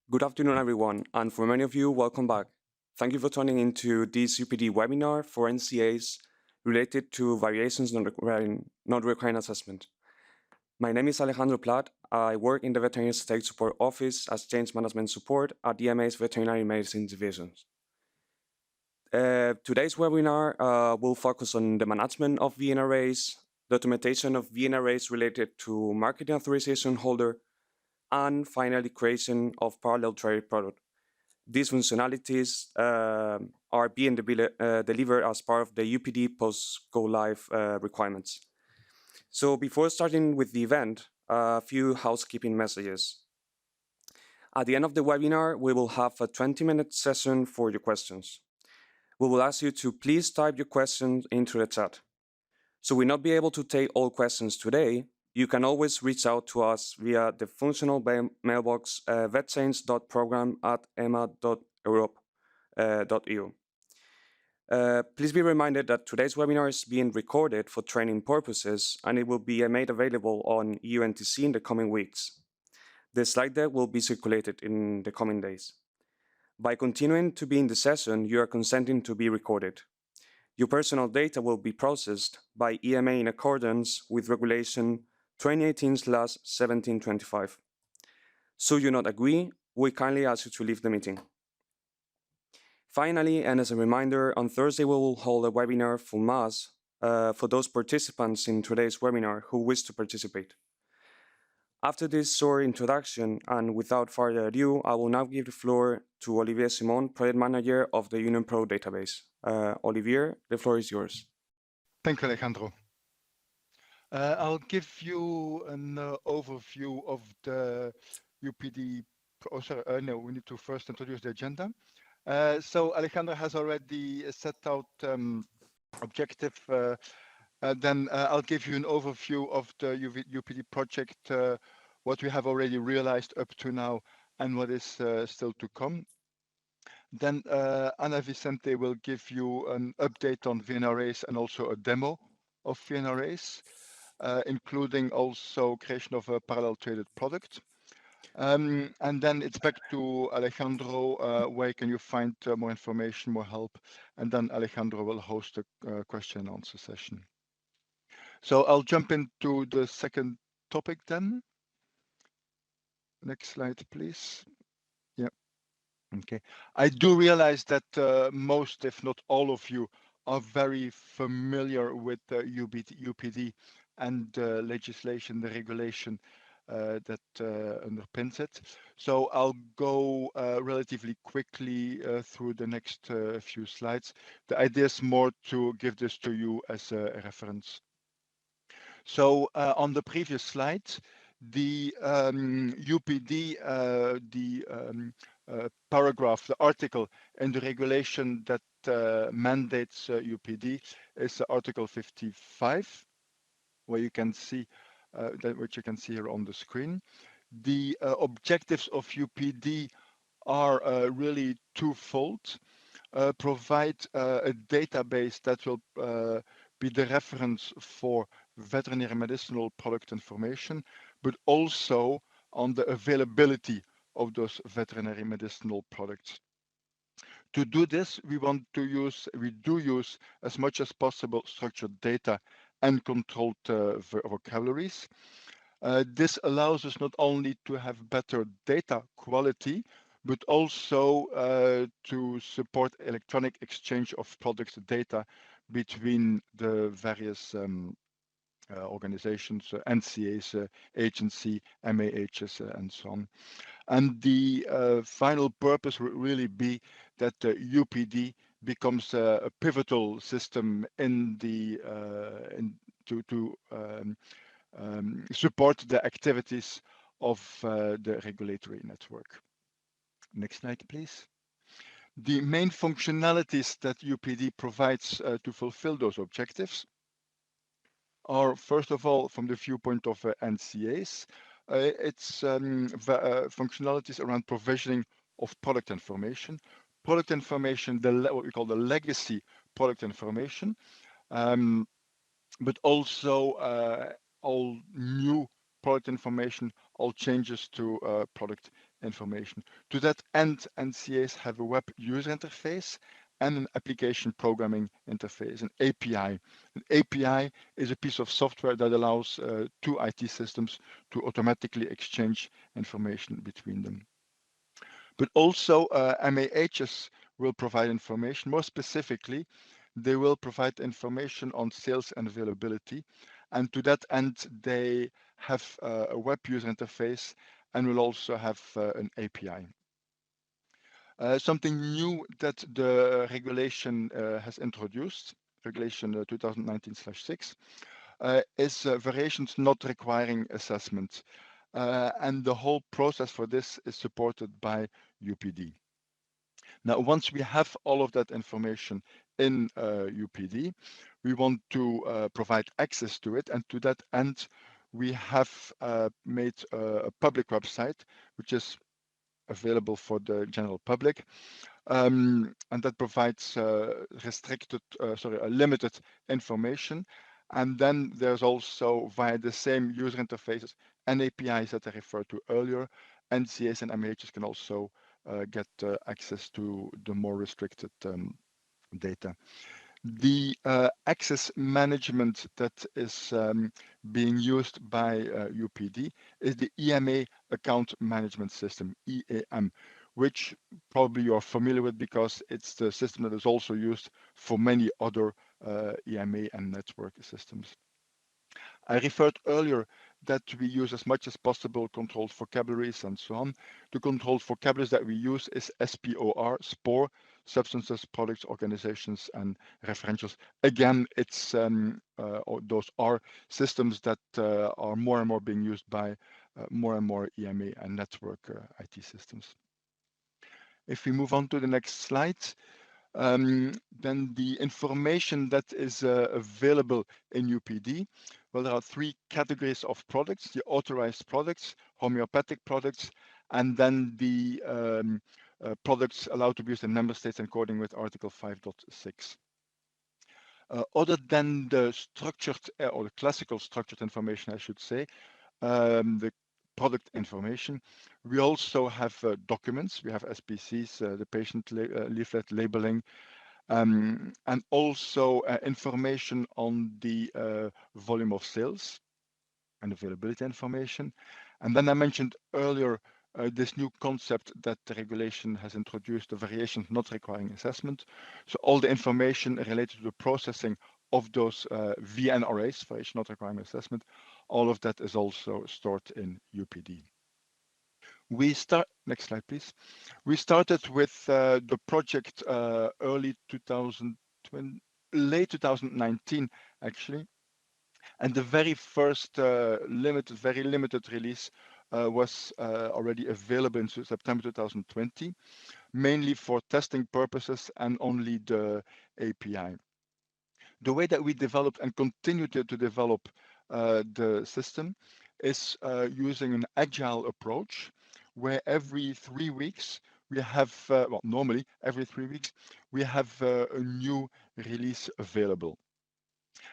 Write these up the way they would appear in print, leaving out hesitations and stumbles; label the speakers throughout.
Speaker 1: Good afternoon, everyone, and for many of you, welcome back. Thank you for tuning into this UPD webinar for NCAs related to variations not requiring assessment. My name is Alejandro Plat. I work in the Veterinary State Support Office as Change Management Support at EMA's Veterinary Medicine Division. Today's webinar will focus on the management of VNRAs, documentation of VNRAs related to marketing authorization holder, and finally creation of parallel trade product. These functionalities are being delivered as part of the UPD post-go live requirements. So before starting with the event, a few housekeeping messages. At the end of the webinar, we will have a 20-minute session for your questions. We will ask you to please type your questions into the chat. So we'll not be able to take all questions today. You can always reach out to us via the functional mailbox vetchange.program@ema.europe.eu. Please be reminded that today's webinar is being recorded for training purposes, and it will be made available on UNTC in the coming weeks. The slide deck will be circulated in the coming days. By continuing to be in the session, you are consenting to be recorded. Your personal data will be processed by EMA in accordance with Regulation 2018/1725. Should you not agree, we kindly ask you to leave the meeting. Finally, and as a reminder, on Thursday we will hold a webinar for MAS for those participants in today's webinar who wish to participate. After this short introduction, and without further ado, I will now give the floor to Olivier Simon, Project Manager of the UnionPro database. Olivier, the floor is yours.
Speaker 2: Thank you, Alejandro. I'll give you an overview of the UPD. Oh, sorry, no, we need to first introduce the agenda. So Alejandro has already set out objective. Then I'll give you an overview of the UPD project, what we have already realized up to now, and what is still to come. Then Ana Vicente will give you an update on VNRAs and also a demo of VNRAs, including also creation of a parallel traded product. And then it's back to Alejandro, where can you find more information, more help, and then Alejandro will host a question and answer session. So I'll jump into the second topic then. Next slide, please. Yeah. Okay. I do realize that most, if not all of you, are very familiar with the UPD and the legislation, the regulation that underpins it. So I'll go relatively quickly through the next few slides. The idea is more to give this to you as a reference. So on the previous slide, the UPD, paragraph, the article in the regulation that mandates UPD is Article 55, where you can see which you can see here on the screen. The objectives of UPD are really twofold. Provide a database that will be the reference for veterinary medicinal product information, but also on the availability of those veterinary medicinal products. To do this, we do use as much as possible structured data and controlled vocabularies. This allows us not only to have better data quality, but also to support electronic exchange of product data between the various organizations, NCAs, agency, MAHs, and so on. And the final purpose would really be that the UPD becomes a pivotal system in the to support the activities of the regulatory network. Next slide, please. The main functionalities that UPD provides to fulfill those objectives are, first of all, from the viewpoint of NCAs, it's functionalities around provisioning of product information, what we call the legacy product information, but also all new product information, all changes to product information. To that end, NCAs have a web user interface and an application programming interface, an API. An API is a piece of software that allows two IT systems to automatically exchange information between them. But also MAHs will provide information. More specifically, they will provide information on sales and availability. And to that end, they have a web user interface and will also have an API. Something new that the regulation has introduced, regulation 2019/6, is variations not requiring assessment. And the whole process for this is supported by UPD. Now, once we have all of that information in UPD, we want to provide access to it. And to that end, we have made a public website, which is available for the general public. And that provides limited information. And then there's also, via the same user interfaces and APIs that I referred to earlier, NCAs and MAHs can also get access to the more restricted data. The access management that is being used by UPD is the EMA account management system, EAM, which probably you're familiar with because it's the system that is also used for many other EMA and network systems. I referred earlier that we use as much as possible controlled vocabularies and so on. The controlled vocabularies that we use is SPOR, SPOR, substances, products, organizations, and referentials. Again, it's those are systems that are more and more being used by more and more EMA and network IT systems. If we move on to the next slide, then the information that is available in UPD, well, there are three categories of products: the authorized products, homeopathic products, and then the products allowed to be used in member states according with Article 5.6. Other than the structured or the classical structured information, I should say, the product information, we also have documents. We have SPCs, the patient leaflet labeling, and also information on the volume of sales and availability information. And then I mentioned earlier this new concept that the regulation has introduced, the variations not requiring assessment. So all the information related to the processing of those VNRAs, variation not requiring assessment, all of that is also stored in UPD. Next slide, please. We started with the project late 2019, actually. And the very first very limited release was already available in September 2020, mainly for testing purposes and only the API. The way that we developed and continue to develop the system is using an agile approach, where every 3 weeks we have, well, normally every 3 weeks, we have a new release available.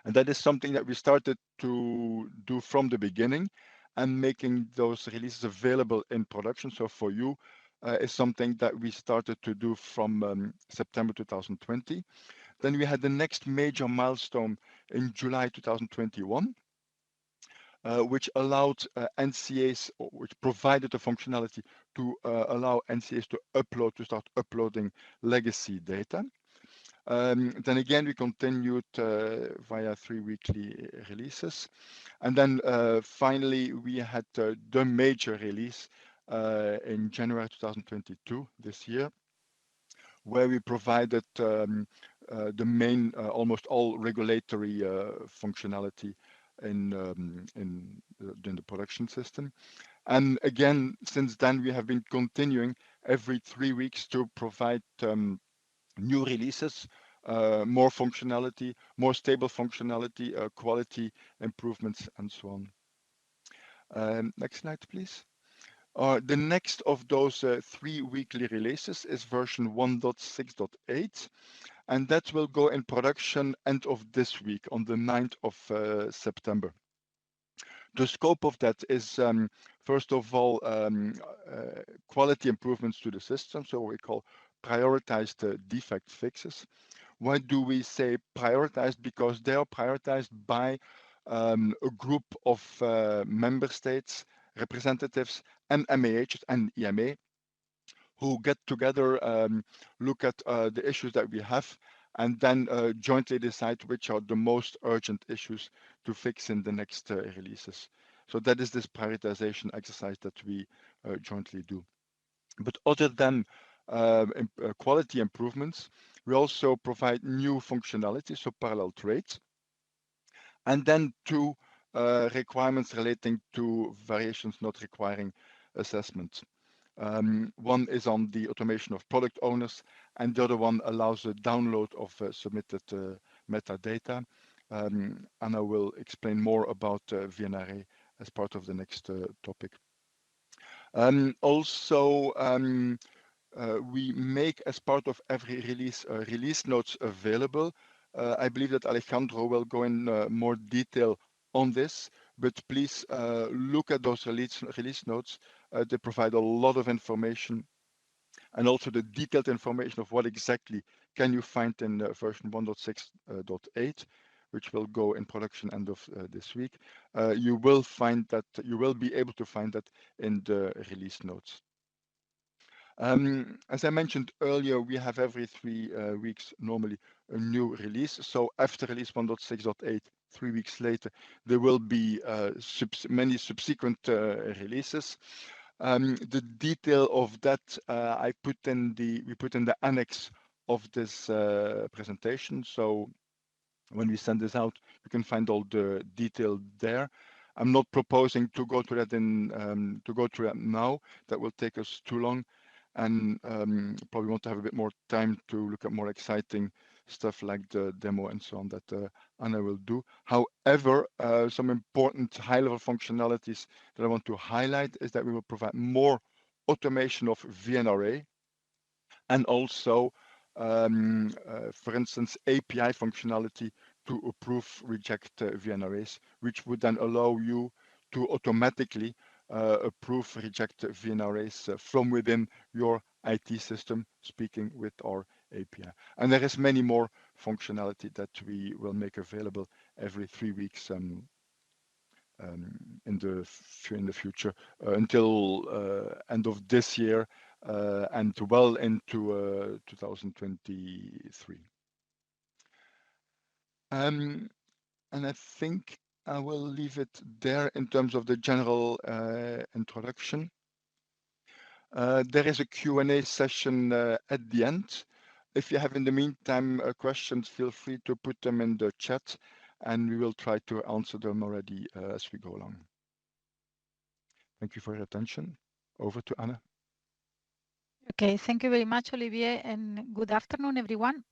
Speaker 2: And that is something that we started to do from the beginning, and making those releases available in production. So for you is something that we started to do from September 2020. Then we had the next major milestone in July 2021, which allowed NCAs, or which provided the functionality to allow NCAs to start uploading legacy data. Then again, we continued via 3 weekly releases. And then finally, we had the major release in January 2022, this year, where we provided the main, almost all regulatory functionality in the production system. And again, since then, we have been continuing every 3 weeks to provide new releases, more functionality, more stable functionality, quality improvements, and so on. Next slide, please. The next of those 3 weekly releases is version 1.6.8, and that will go in production end of this week on the 9th of September. The scope of that is, first of all, quality improvements to the system, so what we call prioritized defect fixes. Why do we say prioritized? Because they are prioritized by a group of member states, representatives, and MAHs and EMA who get together, look at the issues that we have, and then jointly decide which are the most urgent issues to fix in the next releases. So that is this prioritization exercise that we jointly do. But other than quality improvements, we also provide new functionality, so parallel trades, and then two requirements relating to variations not requiring assessment. One is on the automation of product owners, and the other one allows a download of submitted metadata. Anna will explain more about VNRA as part of the next topic. Also, we make, as part of every release, release notes available. I believe that Alejandro will go in more detail on this, but please look at those release notes. They provide a lot of information, and also the detailed information of what exactly can you find in version 1.6.8, which will go in production end of this week. You will find that, you will be able to find that in the release notes. As I mentioned earlier, we have every 3 weeks normally a new release. So after release 1.6.8, 3 weeks later, there will be many subsequent releases. The detail of that we put in the annex of this presentation. So when we send this out, you can find all the detail there. I'm not proposing to go through that now. That will take us too long, and probably want to have a bit more time to look at more exciting stuff like the demo and so on that Anna will do. However, some important high-level functionalities that I want to highlight is that we will provide more automation of VNRA, and also, for instance, API functionality to approve, reject VNRAs, which would then allow you to automatically approve, reject VNRAs from within your IT system, speaking with our API. And there is many more functionality that we will make available every 3 weeks in the future until end of this year and well into 2023. And I think I will leave it there in terms of the general introduction. There is a Q&A session at the end. If you have in the meantime questions, feel free to put them in the chat, and we will try to answer them already as we go along. Thank you for your attention. Over to Anna.
Speaker 3: Okay, thank you very much, Olivier, and good afternoon, everyone.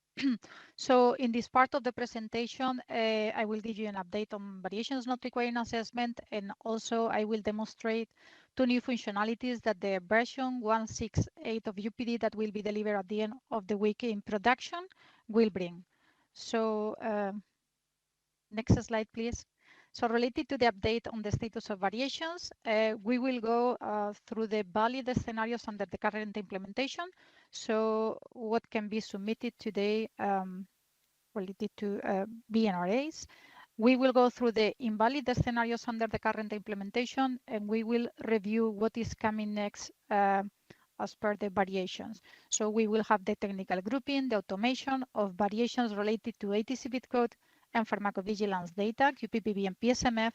Speaker 3: So in this part of the presentation, I will give you an update on variations not requiring assessment, and also I will demonstrate 2 new functionalities that the version 1.6.8 of UPD that will be delivered at the end of the week in production will bring. So next slide, please. So related to the update on the status of variations, we will go through the valid scenarios under the current implementation. So what can be submitted today related to VNRAs. We will go through the invalid scenarios under the current implementation, and we will review what is coming next as per the variations. So we will have the technical grouping, the automation of variations related to ATC bit code and pharmacovigilance data, QPPV and PSMF,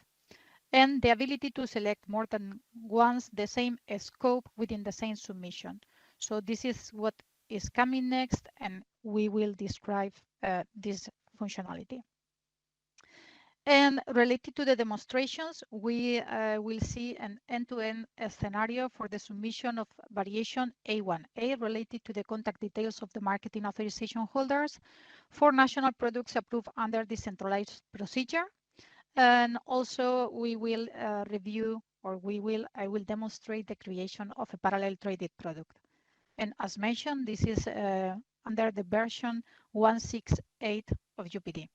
Speaker 3: and the ability to select more than once the same scope within the same submission. So this is what is coming next, and we will describe this functionality. And related to the demonstrations, we will see an end-to-end scenario for the submission of variation A1A related to the contact details of the marketing authorization holders for national products approved under the centralized procedure. And also we will review, or I will demonstrate the creation of a parallel traded product. And as mentioned, this is under the version 1.6.8 of UPD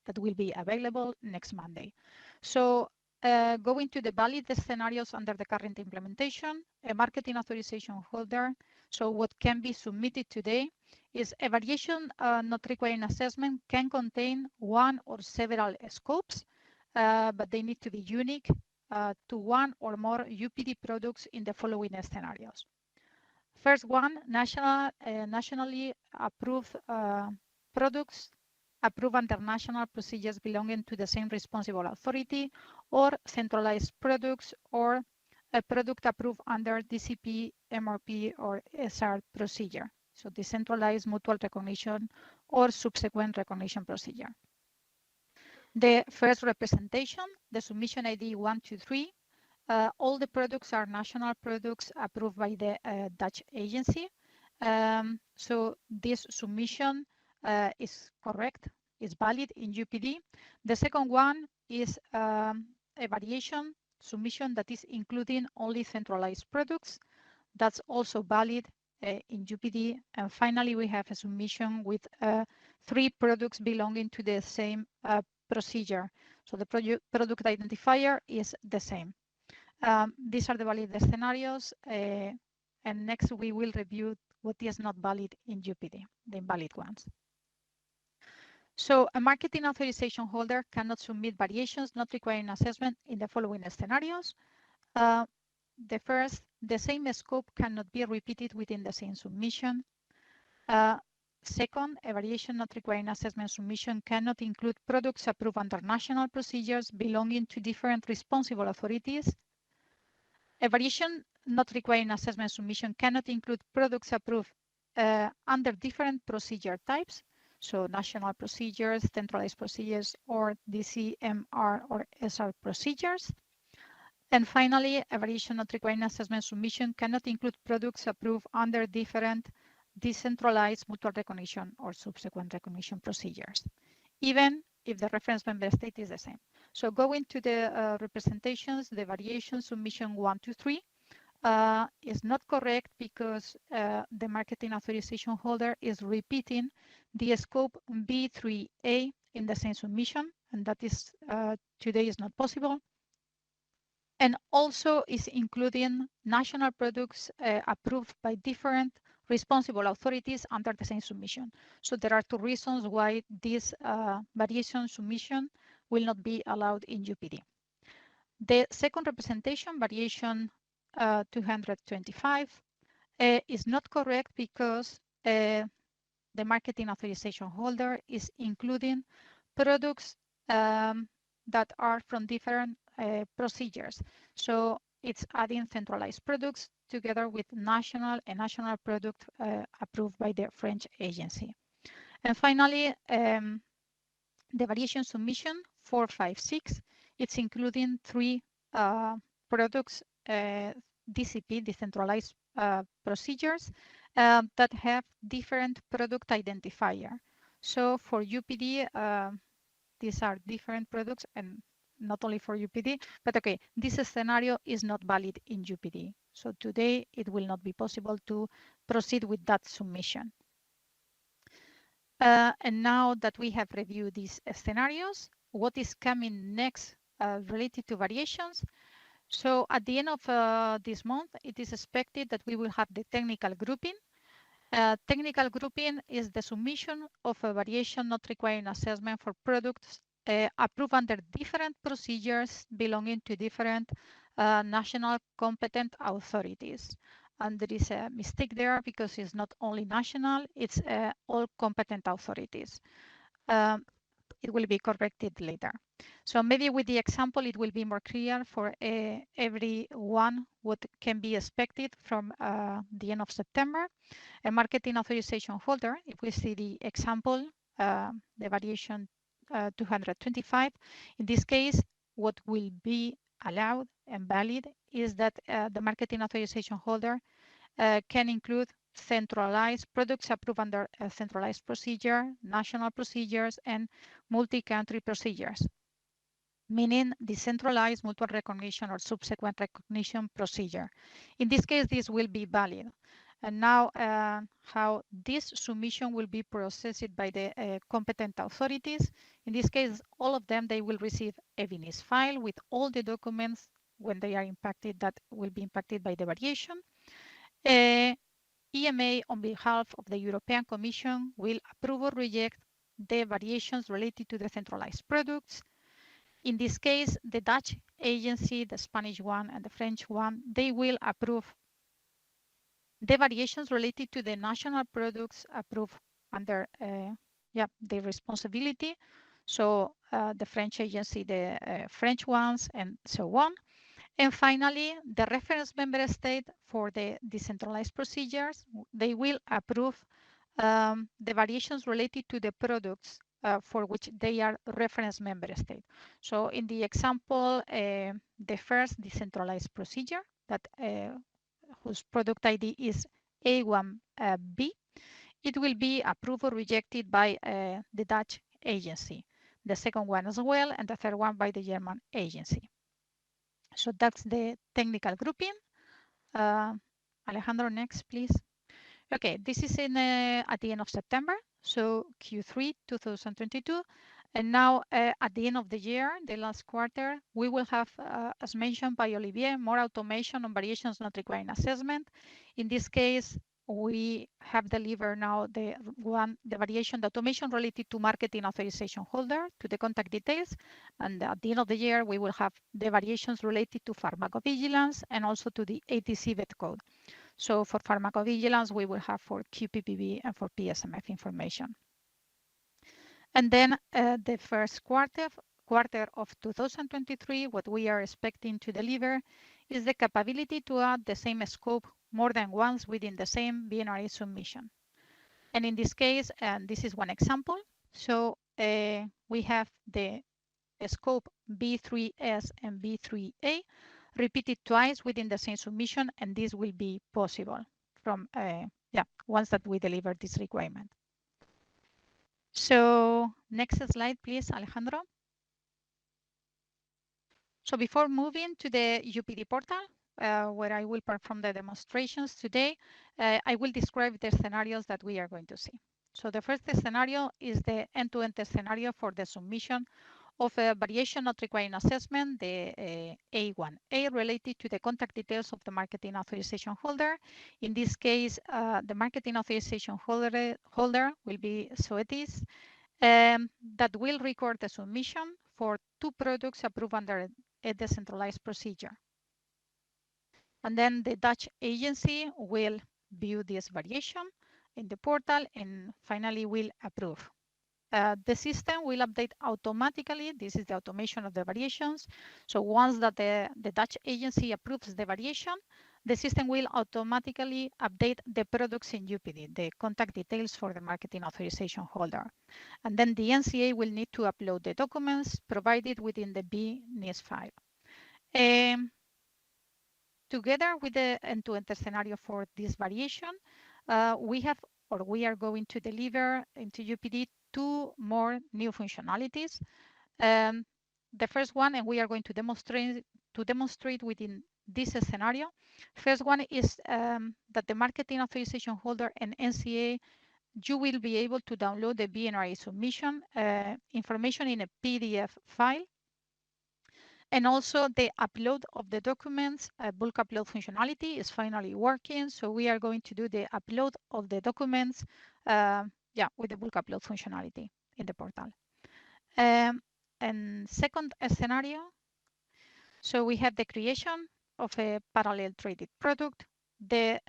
Speaker 3: that will be available next Monday. So going to the valid scenarios under the current implementation, a marketing authorization holder. So what can be submitted today is a variation not requiring assessment can contain one or several scopes, but they need to be unique to one or more UPD products in the following scenarios. First one, nationally approved products approved under national procedures belonging to the same responsible authority, or centralized products, or a product approved under DCP, MRP, or SR procedure. So decentralized mutual recognition or subsequent recognition procedure. The first representation, the submission ID 123, all the products are national products approved by the Dutch agency. So this submission is correct, is valid in UPD. The second one is a variation submission that is including only centralized products. That's also valid in UPD. And finally, we have a submission with 3 products belonging to the same procedure. So the product identifier is the same. These are the valid scenarios. And next, we will review what is not valid in UPD, the invalid ones. So a marketing authorization holder cannot submit variations not requiring assessment in the following scenarios. The first, the same scope cannot be repeated within the same submission. Second, a variation not requiring assessment submission cannot include products approved under national procedures belonging to different responsible authorities. A variation not requiring assessment submission cannot include products approved under different procedure types, so national procedures, centralized procedures, or DCMR or SR procedures. And finally, a variation not requiring assessment submission cannot include products approved under different decentralized mutual recognition or subsequent recognition procedures, even if the reference member state is the same. So going to the representations, the variation submission 1 to 3 is not correct because the marketing authorization holder is repeating the scope B3A in the same submission, and that is today is not possible. And also is including national products approved by different responsible authorities under the same submission. So there are 2 reasons why this variation submission will not be allowed in UPD. The second representation, variation 225, is not correct because the marketing authorization holder is including products that are from different procedures. So it's adding centralized products together with national product approved by the French agency. And finally, the variation submission 456, it's including 3 products, DCP, decentralized procedures, that have different product identifier. So for UPD, these are different products, and not only for UPD, but okay, this scenario is not valid in UPD. So today it will not be possible to proceed with that submission. And now that we have reviewed these scenarios, what is coming next related to variations? So at the end of this month, it is expected that we will have the technical grouping. Technical grouping is the submission of a variation not requiring assessment for products approved under different procedures belonging to different national competent authorities. And there is a mistake there because it's not only national, it's all competent authorities. It will be corrected later. So maybe with the example, it will be more clear for everyone what can be expected from the end of September. A marketing authorization holder, if we see the example, the variation 225, in this case, what will be allowed and valid is that the marketing authorization holder can include centralized products approved under a centralized procedure, national procedures, and multi-country procedures, meaning decentralized mutual recognition or subsequent recognition procedure. In this case, this will be valid. And now how this submission will be processed by the competent authorities. In this case, all of them, they will receive a VNIS file with all the documents when they are impacted that will be impacted by the variation. EMA, on behalf of the European Commission, will approve or reject the variations related to the centralized products. In this case, the Dutch agency, the Spanish one, and the French one, they will approve the variations related to the national products approved under the responsibility. So the French agency, the French ones, and so on. And finally, the reference member state for the decentralized procedures, they will approve the variations related to the products for which they are reference member state. So in the example, the first decentralized procedure that whose product ID is A1B, it will be approved or rejected by the Dutch agency, the second one as well, and the third one by the German agency. So that's the technical grouping. Alejandro, next, please. Okay, this is at the end of September, so Q3 2022. And now at the end of the year, the last quarter, we will have, as mentioned by Olivier, more automation on variations not requiring assessment. In this case, we have delivered now the variation, the automation related to marketing authorization holder, to the contact details. And at the end of the year, we will have the variations related to pharmacovigilance and also to the ATC vet code. So for pharmacovigilance, we will have for QPPV and for PSMF information. And then the first quarter of 2023, what we are expecting to deliver is the capability to add the same scope more than once within the same VNRA submission. And in this case, and this is one example, so we have the scope B3S and B3A repeated twice within the same submission, and this will be possible from once that we deliver this requirement. So next slide, please, Alejandro. So before moving to the UPD portal, where I will perform the demonstrations today, I will describe the scenarios that we are going to see. So the first scenario is the end-to-end scenario for the submission of a variation not requiring assessment, the A1A, related to the contact details of the marketing authorization holder. In this case, the marketing authorization holder will be Zoetis, that will record the submission for 2 products approved under a decentralized procedure. And then the Dutch agency will view this variation in the portal and finally will approve. The system will update automatically. This is the automation of the variations. So once that the Dutch agency approves the variation, the system will automatically update the products in UPD, the contact details for the marketing authorization holder. And then the NCA will need to upload the documents provided within the VNIS file. Together with the end-to-end scenario for this variation, we are going to deliver into UPD 2 more new functionalities. The first one, and we are going to demonstrate within this scenario. First one is that the marketing authorization holder and NCA, you will be able to download the VNRA submission information in a PDF file. And also the upload of the documents, bulk upload functionality is finally working. So we are going to do the upload of the documents with the bulk upload functionality in the portal. And second scenario, so we have the creation of a parallel traded product. The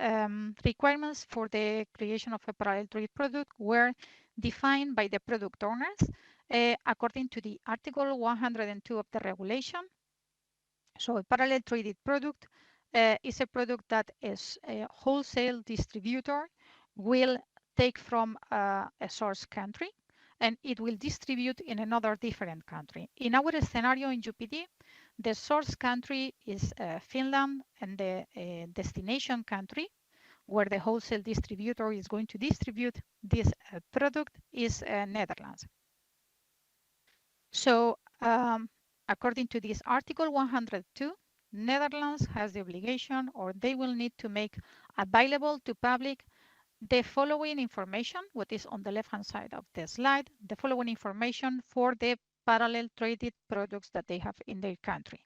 Speaker 3: requirements for the creation of a parallel traded product were defined by the product owners according to the Article 102 of the regulation. So a parallel traded product is a product that is a wholesale distributor will take from a source country and it will distribute in another different country. In our scenario in UPD, the source country is Finland and the destination country where the wholesale distributor is going to distribute this product is Netherlands. So according to this Article 102, Netherlands has the obligation, or they will need to make available to public the following information, what is on the left-hand side of the slide, the following information for the parallel traded products that they have in their country.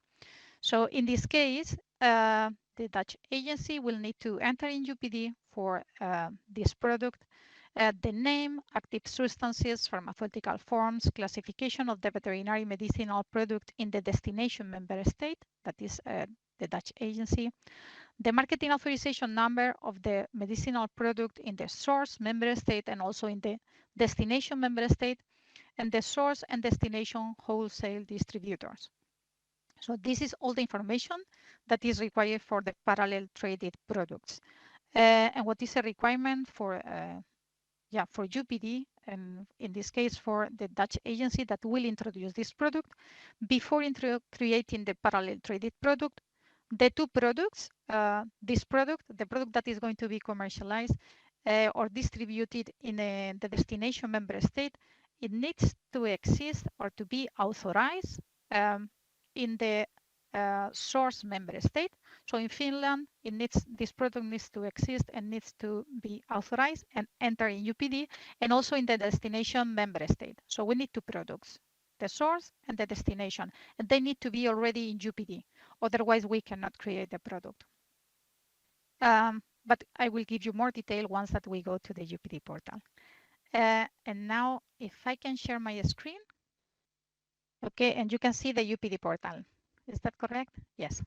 Speaker 3: So in this case, the Dutch agency will need to enter in UPD for this product the name, active substances, pharmaceutical forms, classification of the veterinary medicinal product in the destination member state, that is the Dutch agency, the marketing authorization number of the medicinal product in the source member state and also in the destination member state, and the source and destination wholesale distributors. So this is all the information that is required for the parallel traded products. And what is a requirement for UPD, and in this case for the Dutch agency that will introduce this product, before creating the parallel traded product, the two products, this product, the product that is going to be commercialized or distributed in the destination member state, it needs to exist or to be authorized in the source member state. So in Finland, this product needs to exist and needs to be authorized and enter in UPD, and also in the destination member state. So we need two products, the source and the destination, and they need to be already in UPD. Otherwise, we cannot create the product. But I will give you more detail once that we go to the UPD portal. And now, if I can share my screen. Okay, and you can see the UPD portal. Is that correct? Yes.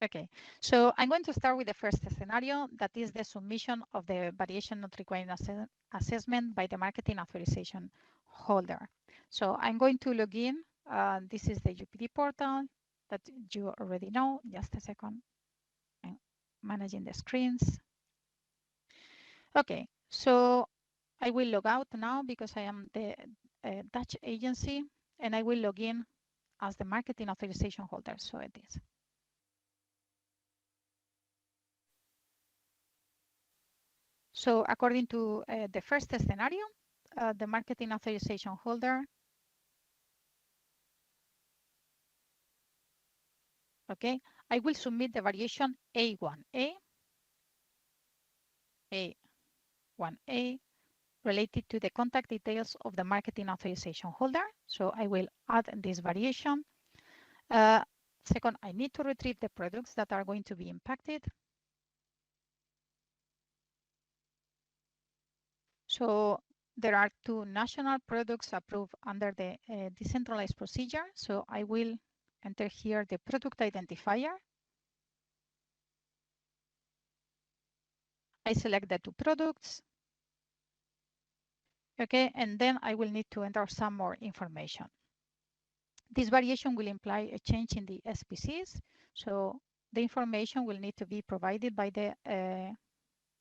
Speaker 3: Okay, so I'm going to start with the first scenario, that is the submission of the variation not requiring assessment by the marketing authorization holder. So I'm going to log in. This is the UPD portal that you already know. Just a second. I'm managing the screens. Okay, so I will log out now because I am the Dutch agency, and I will log in as the marketing authorization holder. So it is. So according to the first scenario, the marketing authorization holder, okay, I will submit the variation A1A, A1A, related to the contact details of the marketing authorization holder. So I will add this variation. Second, I need to retrieve the products that are going to be impacted. So there are two national products approved under the decentralized procedure. So I will enter here the product identifier. I select the two products. Okay, and then I will need to enter some more information. This variation will imply a change in the SPCs. So the information will need to be provided by the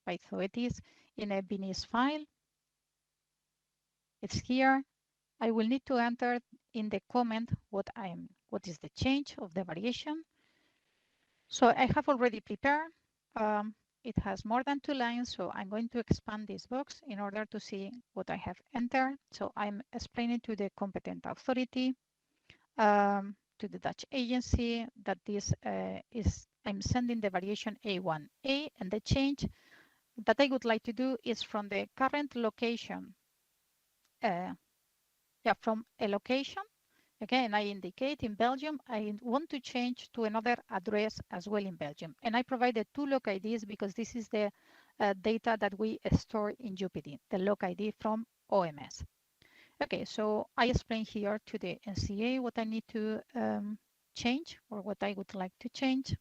Speaker 3: by Zoetis in a VNRAs file. It's here. I will need to enter in the comment what is the change of the variation. So I have already prepared. It has more than 2 lines, so I'm going to expand this box in order to see what I have entered. So I'm explaining to the competent authority, to the Dutch agency, that this I'm sending the variation A1A, and the change that I would like to do is from the current location, from a location. Okay, and I indicate in Belgium, I want to change to another address as well in Belgium. And I provided 2 log IDs because this is the data that we store in UPD, the log ID from OMS. Okay, so I explain here to the NCA what I need to change, or what I would like to change.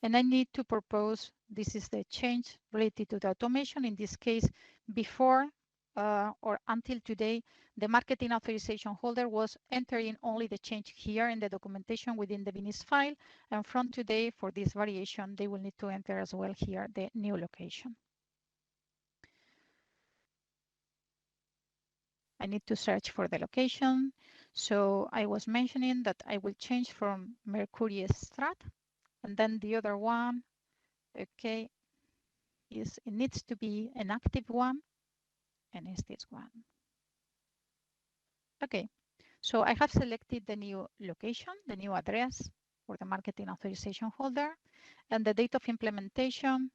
Speaker 3: And I need to propose, this is the change related to the automation. In this case, before or until today, the marketing authorization holder was entering only the change here in the documentation within the VNRAs file. And from today, for this variation, they will need to enter as well here the new location. I need to search for the location. So I was mentioning that I will change from Mercury Strat, and then the other one, okay, it needs to be an active one, and it's this one. Okay, so I have selected the new location, the new address. for the marketing authorization holder, and the date of implementation,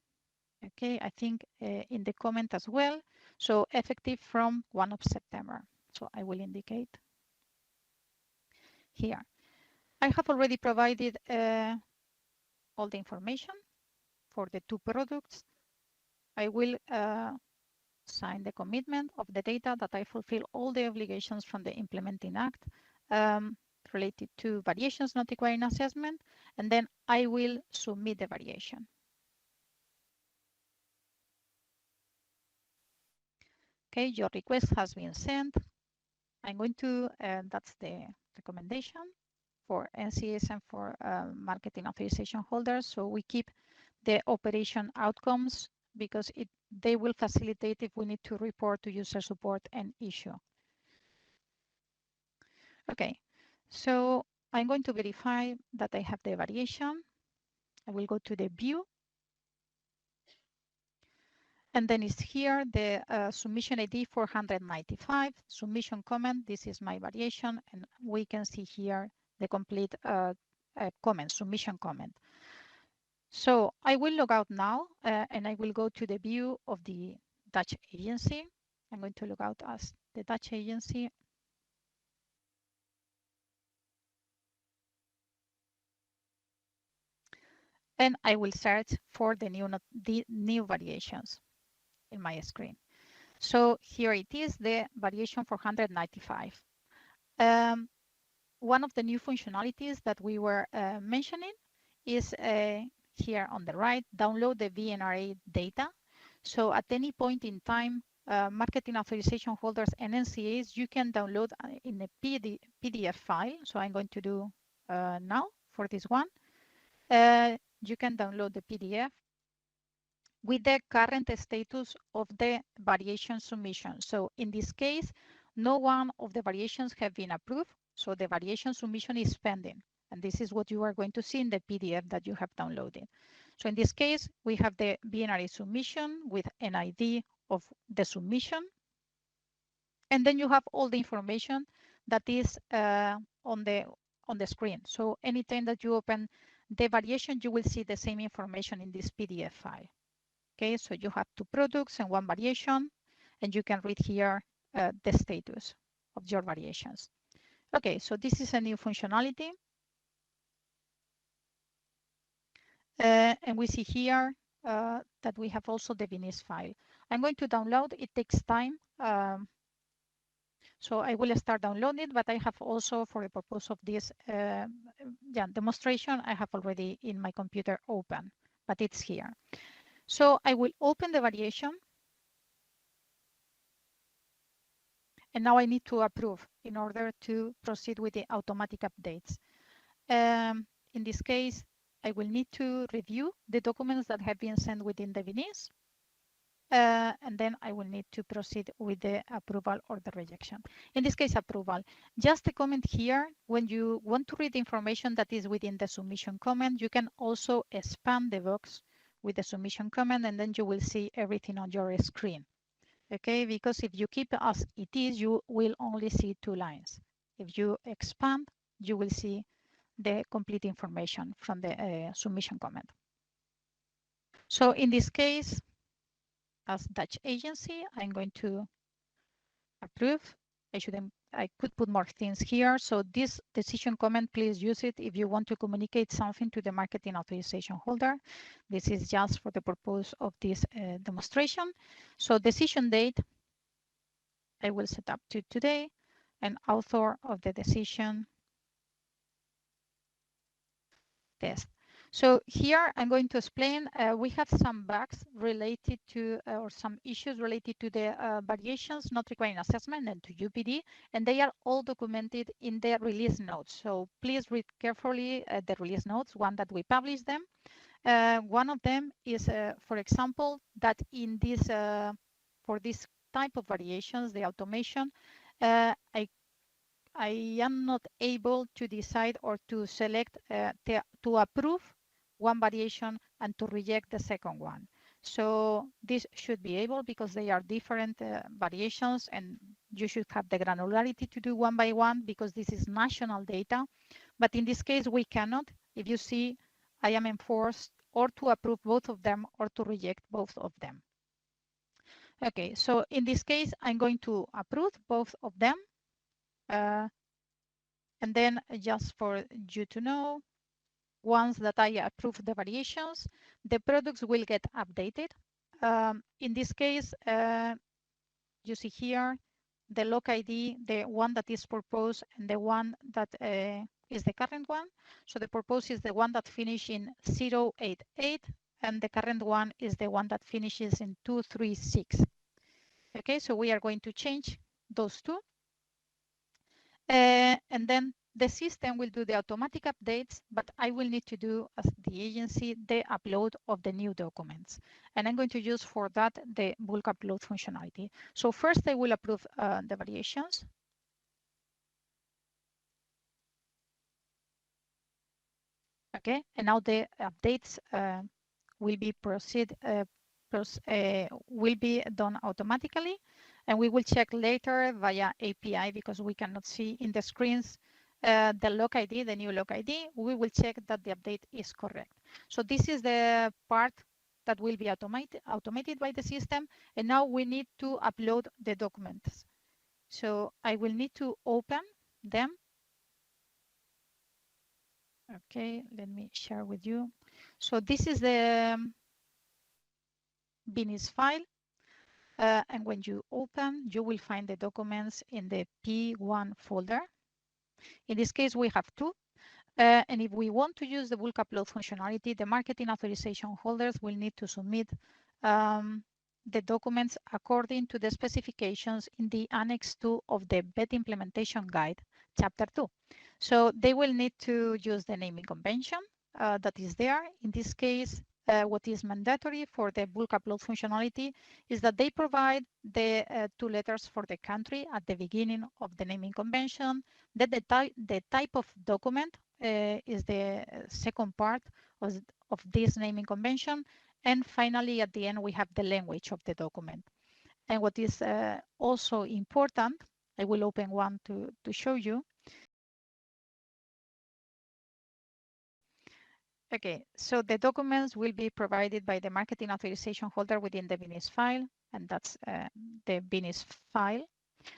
Speaker 3: okay, I think in the comment as well. So effective from 1 of September. So I will indicate here. I have already provided all the information for the two products. I will sign the commitment of the data that I fulfill all the obligations from the implementing act related to variations not requiring assessment, and then I will submit the variation. Okay, your request has been sent. I'm going to, that's the recommendation for NCAs and for marketing authorization holders. So we keep the operation outcomes because they will facilitate if we need to report to user support an issue. Okay, so I'm going to verify that I have the variation. I will go to the view. And then it's here, the submission ID 495, submission comment. This is my variation. And we can see here the complete comment, submission comment. So I will log out now, and I will go to the view of the Dutch agency. I'm going to log out as the Dutch agency. And I will search for the new variations in my screen. So here it is, the variation 495. One of the new functionalities that we were mentioning is here on the right, download the VNRA data. So at any point in time, marketing authorization holders and NCAs, you can download in a PDF file. So I'm going to do now for this one. You can download the PDF with the current status of the variation submission. So in this case, no one of the variations have been approved. So the variation submission is pending. And this is what you are going to see in the PDF that you have downloaded. So in this case, we have the VNRA submission with an ID of the submission. And then you have all the information that is on the screen. So anytime that you open the variation, you will see the same information in this PDF file. Okay, so you have two products and one variation, and you can read here the status of your variations. Okay, so this is a new functionality. And we see here that we have also the VNIS file. I'm going to download, it takes time. So I will start downloading, but I have also, for the purpose of this demonstration, I have already in my computer open, but it's here. So I will open the variation. And now I need to approve in order to proceed with the automatic updates. In this case, I will need to review the documents that have been sent within the VNIS. And then I will need to proceed with the approval or the rejection. In this case, approval. Just a comment here, when you want to read the information that is within the submission comment, you can also expand the box with the submission comment, and then you will see everything on your screen. Okay, because if you keep as it is, you will only see 2 lines. If you expand, you will see the complete information from the submission comment. So in this case, as Dutch agency, I'm going to approve. I could put more things here. So this decision comment, please use it if you want to communicate something to the marketing authorization holder. This is just for the purpose of this demonstration. So decision date, I will set up to today, and author of the decision test. So here I'm going to explain, we have some bugs related to, or some issues related to the variations not requiring assessment and to UPD, and they are all documented in the release notes. So please read carefully the release notes, one that we publish them. One of them is, for example, that in this, for this type of variations, the automation, I am not able to decide or to select to approve one variation and to reject the second one. So this should be able, because they are different variations, and you should have the granularity to do one by one because this is national data. But in this case, we cannot. if you see, I am enforced or to approve both of them or to reject both of them. Okay, so in this case, I'm going to approve both of them. And then just for you to know, once that I approve the variations, the products will get updated. In this case, you see here, the log ID, the one that is proposed and the one that is the current one. So the proposed is the one that finishes in 088 and the current one is the one that finishes in 236. Okay, so we are going to change those two. And then the system will do the automatic updates, but I will need to do, as the agency, the upload of the new documents. And I'm going to use for that the bulk upload functionality. So first I will approve the variations. Okay, and now the updates will be will be done automatically, and we will check later via API because we cannot see in the screens the log ID, the new log ID. We will check that the update is correct. So this is the part that will be automated by the system, and now we need to upload the documents. So I will need to open them. Okay, let me share with you. So this is the VNRAs file. And when you open, you will find the documents in the P1 folder. In this case, we have two. And if we want to use the bulk upload functionality, the marketing authorization holders will need to submit the documents according to the specifications in the Annex 2 of the BET implementation guide, Chapter 2. So they will need to use the naming convention that is there. In this case, what is mandatory for the bulk upload functionality is that they provide the two letters for the country at the beginning of the naming convention, that the type of document is the second part of this naming convention, and finally at the end we have the language of the document. And what is also important, I will open one to show you. Okay, so the documents will be provided by the marketing authorization holder within the VNRAs file, and that's the VNRAs file.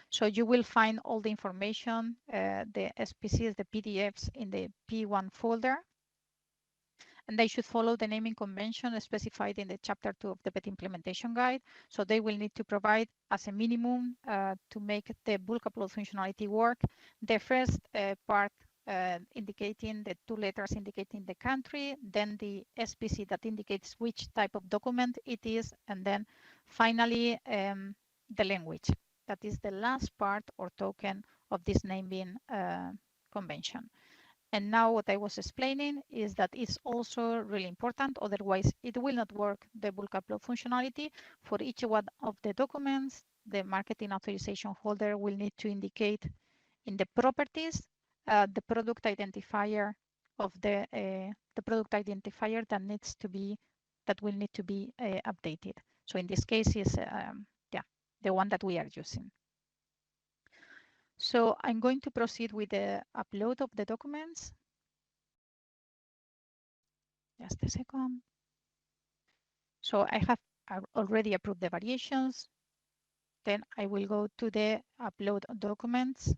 Speaker 3: So you will find all the information, the SPCs, the PDFs in the P1 folder, and they should follow the naming convention specified in the Chapter 2 of the BET implementation guide. So they will need to provide as a minimum to make the bulk upload functionality work, the first part indicating the two letters indicating the country, then the SPC that indicates which type of document it is, and then finally the language. That is the last part or token of this naming convention. And now what I was explaining is that it's also really important, otherwise it will not work, the bulk upload functionality. For each one of the documents, the marketing authorization holder will need to indicate in the properties the product identifier of the product identifier that needs to be, that will need to be updated. So in this case is the one that we are using. So I'm going to proceed with the upload of the documents. Just a second. So I have already approved the variations. Then I will go to the upload documents.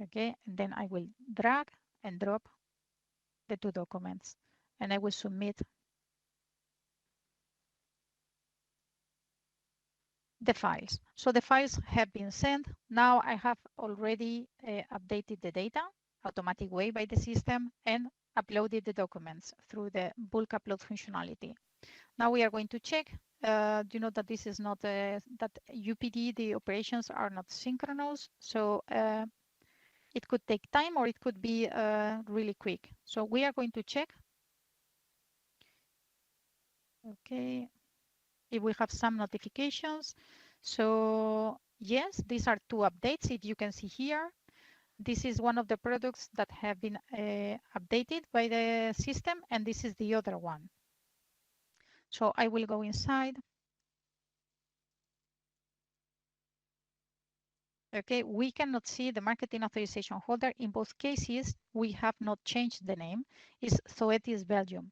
Speaker 3: Okay, and then I will drag and drop the two documents, and I will submit the files. So the files have been sent. Now I have already updated the data automatic way by the system and uploaded the documents through the bulk upload functionality. Now we are going to check. You know that this is not that UPD, the operations are not synchronous. So it could take time or it could be really quick. So we are going to check. Okay, if we have some notifications. So yes, these are two updates. If you can see here, this is one of the products that have been updated by the system, and this is the other one. So I will go inside. Okay, we cannot see the marketing authorization holder. In both cases, we have not changed the name. It's Zoetis Belgium.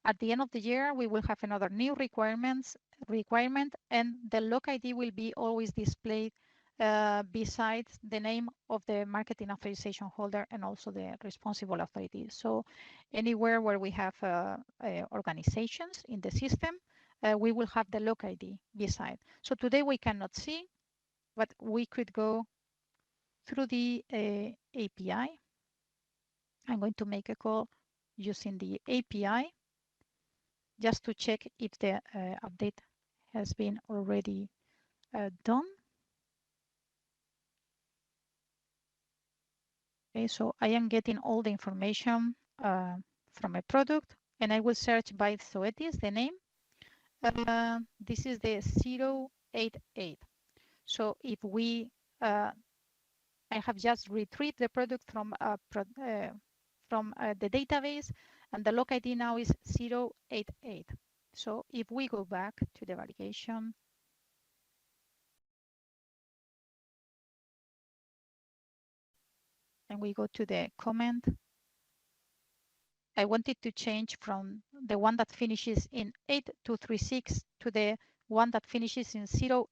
Speaker 3: At the end of the year, we will have another new requirement, and the log ID will be always displayed besides the name of the marketing authorization holder and also the responsible authority. So anywhere where we have organizations in the system, we will have the log ID beside. So today we cannot see, but we could go through the API. I'm going to make a call using the API just to check if the update has been already done. Okay, so I am getting all the information from a product, and I will search by Zoetis, the name. This is the 088. So if we, I have just retrieved the product from the database, and the log ID now is 088. So if we go back to the variation, and we go to the comment, I wanted to change from the one that finishes in 8236 to the one that finishes in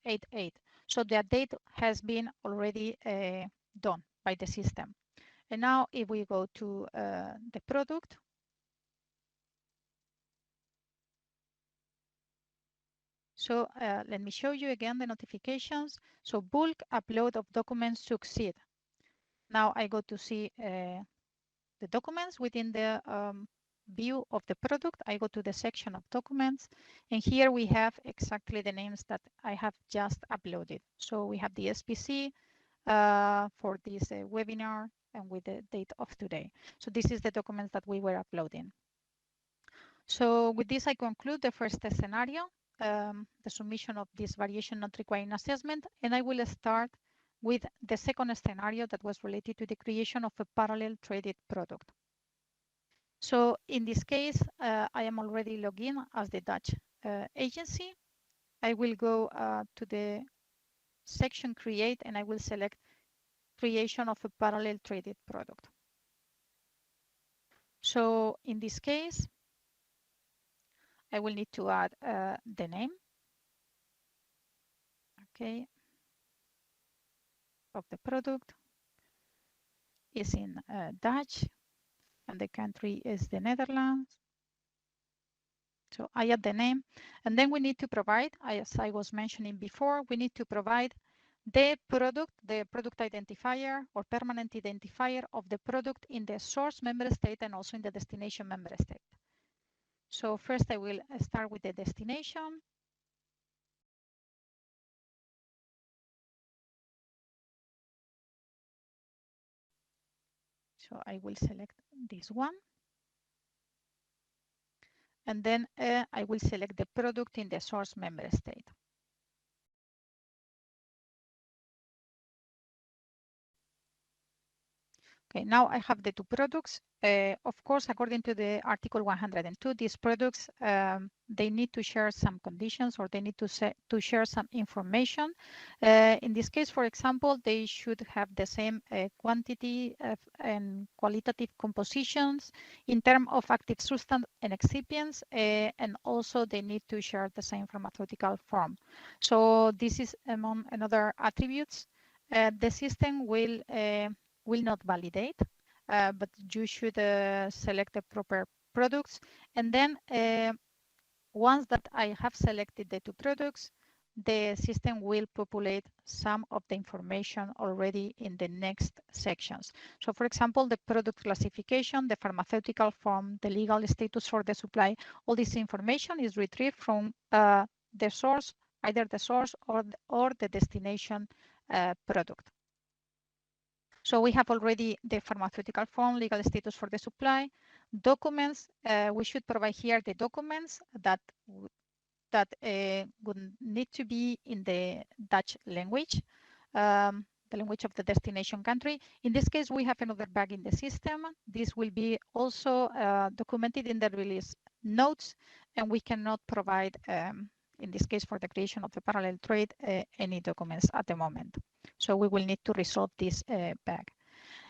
Speaker 3: 088. So the update has been already done by the system. And now if we go to the product, so let me show you again the notifications. So bulk upload of documents succeed. Now I go to see the documents within the view of the product. I go to the section of documents, and here we have exactly the names that I have just uploaded. So we have the SPC for this webinar and with the date of today. So this is the documents that we were uploading. So with this, I conclude the first scenario, the submission of this variation not requiring assessment, and I will start with the second scenario that was related to the creation of a parallel traded product. So in this case, I am already logged in as the Dutch agency. I will go to the section create, and I will select creation of a parallel traded product. So in this case, I will need to add the name, okay, of the product. Is in Dutch, and the country is the Netherlands. So I add the name, and then we need to provide, as I was mentioning before, we need to provide the product identifier or permanent identifier of the product in the source member state and also in the destination member state. So first I will start with the destination. So I will select this one. And then I will select the product in the source member state. Okay, now I have the two products. Of course, according to the Article 102, these products, they need to share some conditions, or they need to share some information. In this case, for example, they should have the same quantity and qualitative compositions in terms of active substance and excipients, and also they need to share the same pharmaceutical form. So this is among another attributes. The system will not validate, but you should select the proper products. And then once that I have selected the two products, the system will populate some of the information already in the next sections. So for example, the product classification, the pharmaceutical form, the legal status for the supply, all this information is retrieved from the source, either the source or the destination product. So we have already the pharmaceutical form, legal status for the supply, documents. We should provide here the documents that would need to be in the Dutch language, the language of the destination country. In this case, we have another bug in the system. This will be also documented in the release notes, and we cannot provide in this case for the creation of the parallel trade, any documents at the moment. So we will need to resolve this bug.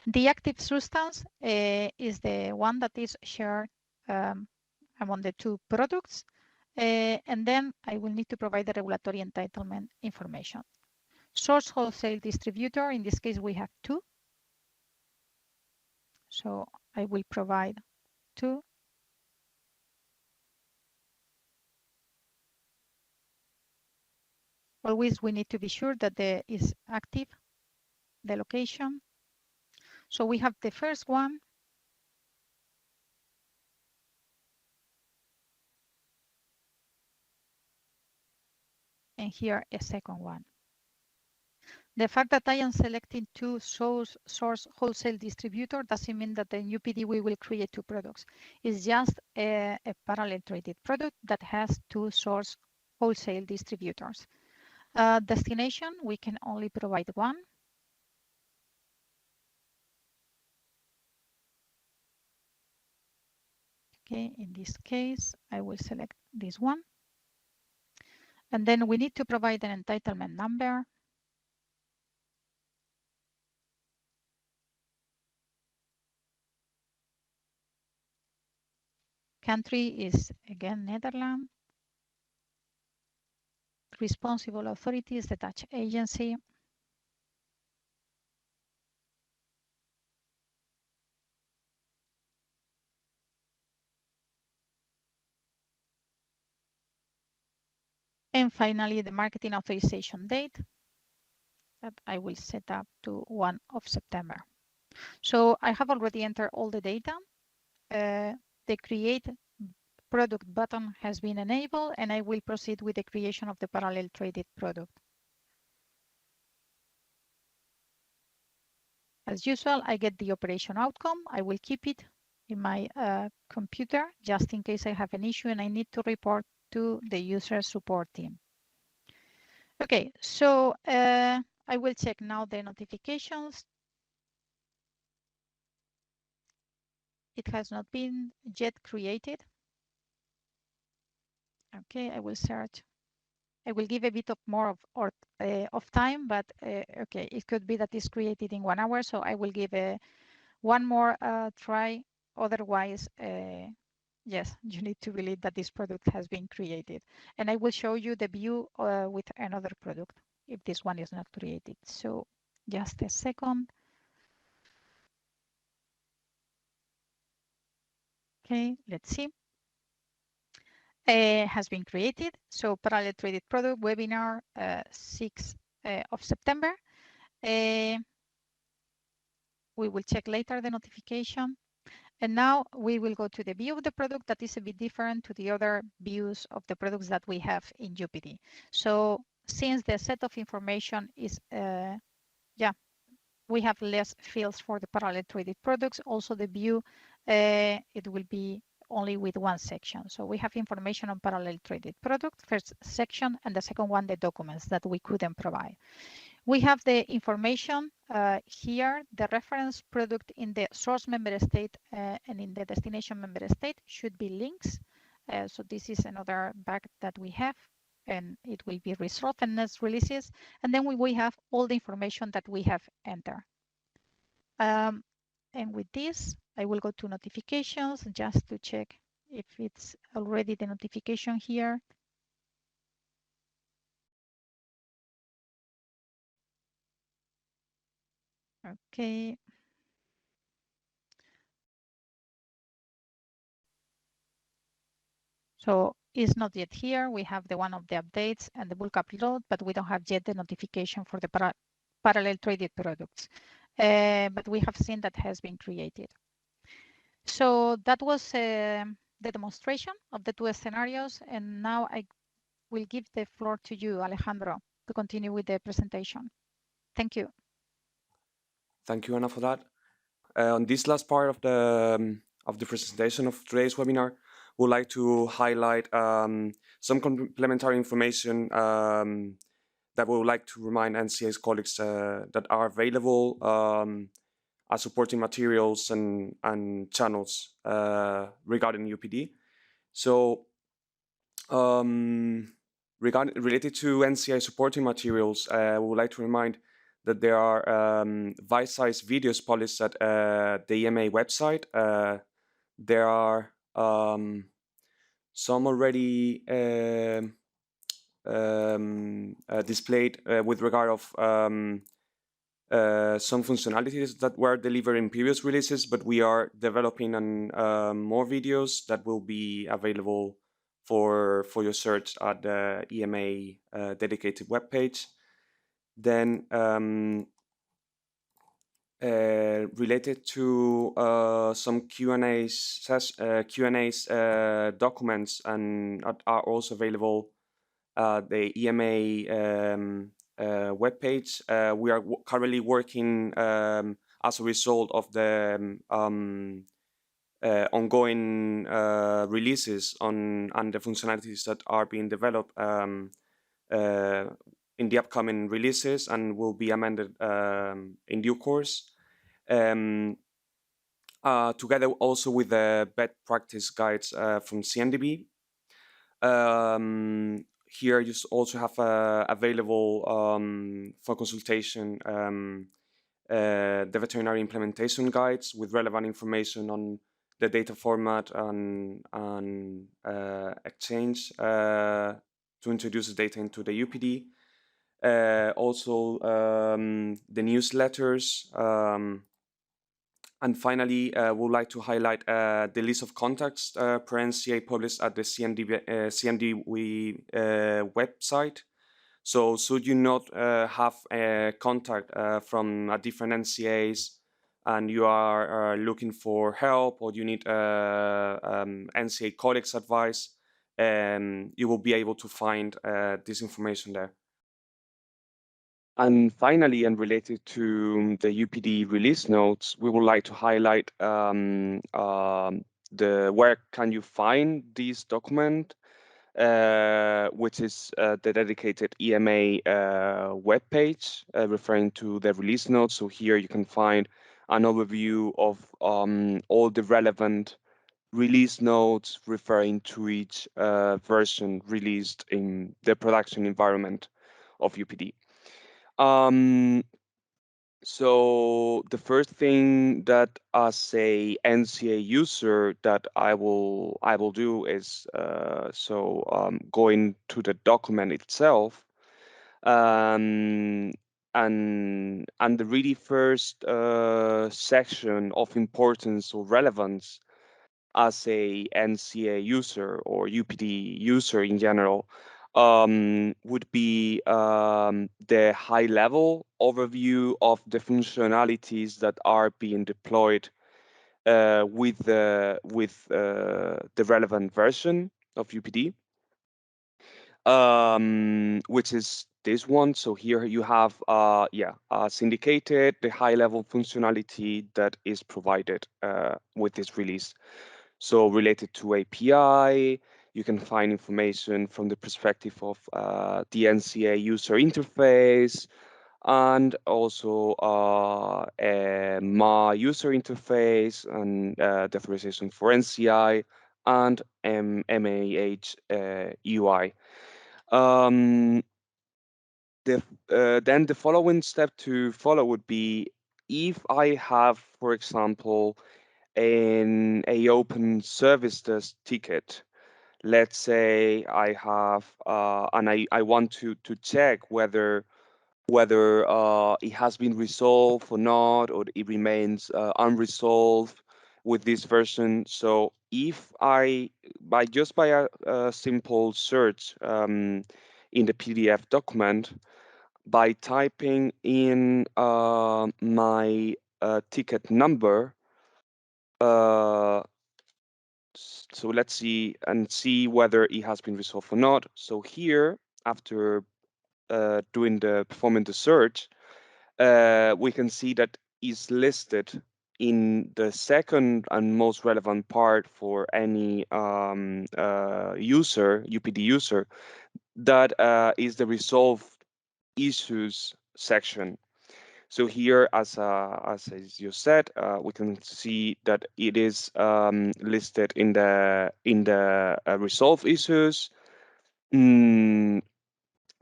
Speaker 3: The active substance is the one that is shared among the two products. And then I will need to provide the regulatory entitlement information. Source wholesale distributor, in this case, we have two. So I will provide two. Always we need to be sure that there is active, the location. So we have the first one. And here a second one. The fact that I am selecting two source wholesale distributor doesn't mean that in UPD we will create two products. It's just a parallel traded product that has two source wholesale distributors. Destination, we can only provide one. Okay, in this case, I will select this one. And then we need to provide an entitlement number. Country is again Netherlands. Responsible authority is the Dutch agency. And finally, the marketing authorization date that I will set up to 1 of September. So I have already entered all the data. The create product button has been enabled, and I will proceed with the creation of the parallel traded product. As usual, I get the operation outcome. I will keep it in my computer just in case I have an issue and I need to report to the user support team. Okay, so I will check now the notifications. It has not been yet created. Okay, I will search. I will give a bit of more of time, but okay, it could be that it's created in 1 hour, so I will give one more try. Otherwise, yes, you need to believe that this product has been created. And I will show you the view with another product if this one is not created. So just a second. Okay, let's see. Has been created. So parallel traded product webinar 6 of September. We will check later the notification. And now we will go to the view of the product that is a bit different to the other views of the products that we have in UPD. So since the set of information is, we have less fields for the parallel traded products. Also the view, it will be only with one section. So we have information on parallel traded product, first section, and the second one, the documents that we couldn't provide. We have the information here, the reference product in the source member state and in the destination member state should be links. So this is another bug that we have, and it will be resolved in next releases. And then we have all the information that we have entered. And with this, I will go to notifications just to check if it's already the notification here. Okay. So it's not yet here. We have the one of the updates and the bulk upload, but we don't have yet the notification for the parallel traded products. But we have seen that has been created. So that was the demonstration of the two scenarios. And now I will give the floor to you, Alejandro, to continue with the presentation. Thank you.
Speaker 1: Thank you, Anna, for that. On this last part of the presentation of today's webinar, we'd like to highlight some complementary information that we would like to remind NCA's colleagues that are available as supporting materials and channels regarding UPD. So Related to NCI supporting materials, we would like to remind that there are bite-sized videos published at the EMA website. There are some already displayed with regard of some functionalities that were delivered in previous releases, but we are developing on more videos that will be available for your search at the EMA dedicated webpage. Then related to some Q&As, documents and are also available the EMA webpage. We are currently working as a result of the ongoing releases and the functionalities that are being developed in the upcoming releases and will be amended in due course. Together also with the best practice guides from CNDB. Here you also have available for consultation the veterinary implementation guides with relevant information on the data format and exchange to introduce the data into the UPD. Also the newsletters. And finally, we would like to highlight the list of contacts per NCA published at the CNDB website. So should you not have a contact from different NCAs and you are looking for help or you need NCA colleagues' advice, you will be able to find this information there. And finally, and related to the UPD release notes, we would like to highlight where can you find this document, which is the dedicated EMA webpage referring to the release notes. So here you can find an overview of all the relevant release notes referring to each version released in the production environment of UPD. So the first thing that as a NCA user that I will do is going to the document itself, and the really first section of importance or relevance as a NCA user or UPD user in general would be the high-level overview of the functionalities that are being deployed with the relevant version of UPD, which is this one. So here you have syndicated the high-level functionality that is provided with this release. So related to API, you can find information from the perspective of the NCA user interface and also MA user interface and the authorization for NCI and MAH UI. Then the following step to follow would be if I have, for example, in a open service desk ticket. Let's say I have and I want to check whether it has been resolved or not, or it remains unresolved with this version. So if I by a simple search in the PDF document, by typing in my ticket number, so let's see whether it has been resolved or not. So here, after performing the search, we can see that is listed in the second and most relevant part for any UPD user, that is the resolved issues section. So here, as you said, we can see that it is listed in the resolve issues.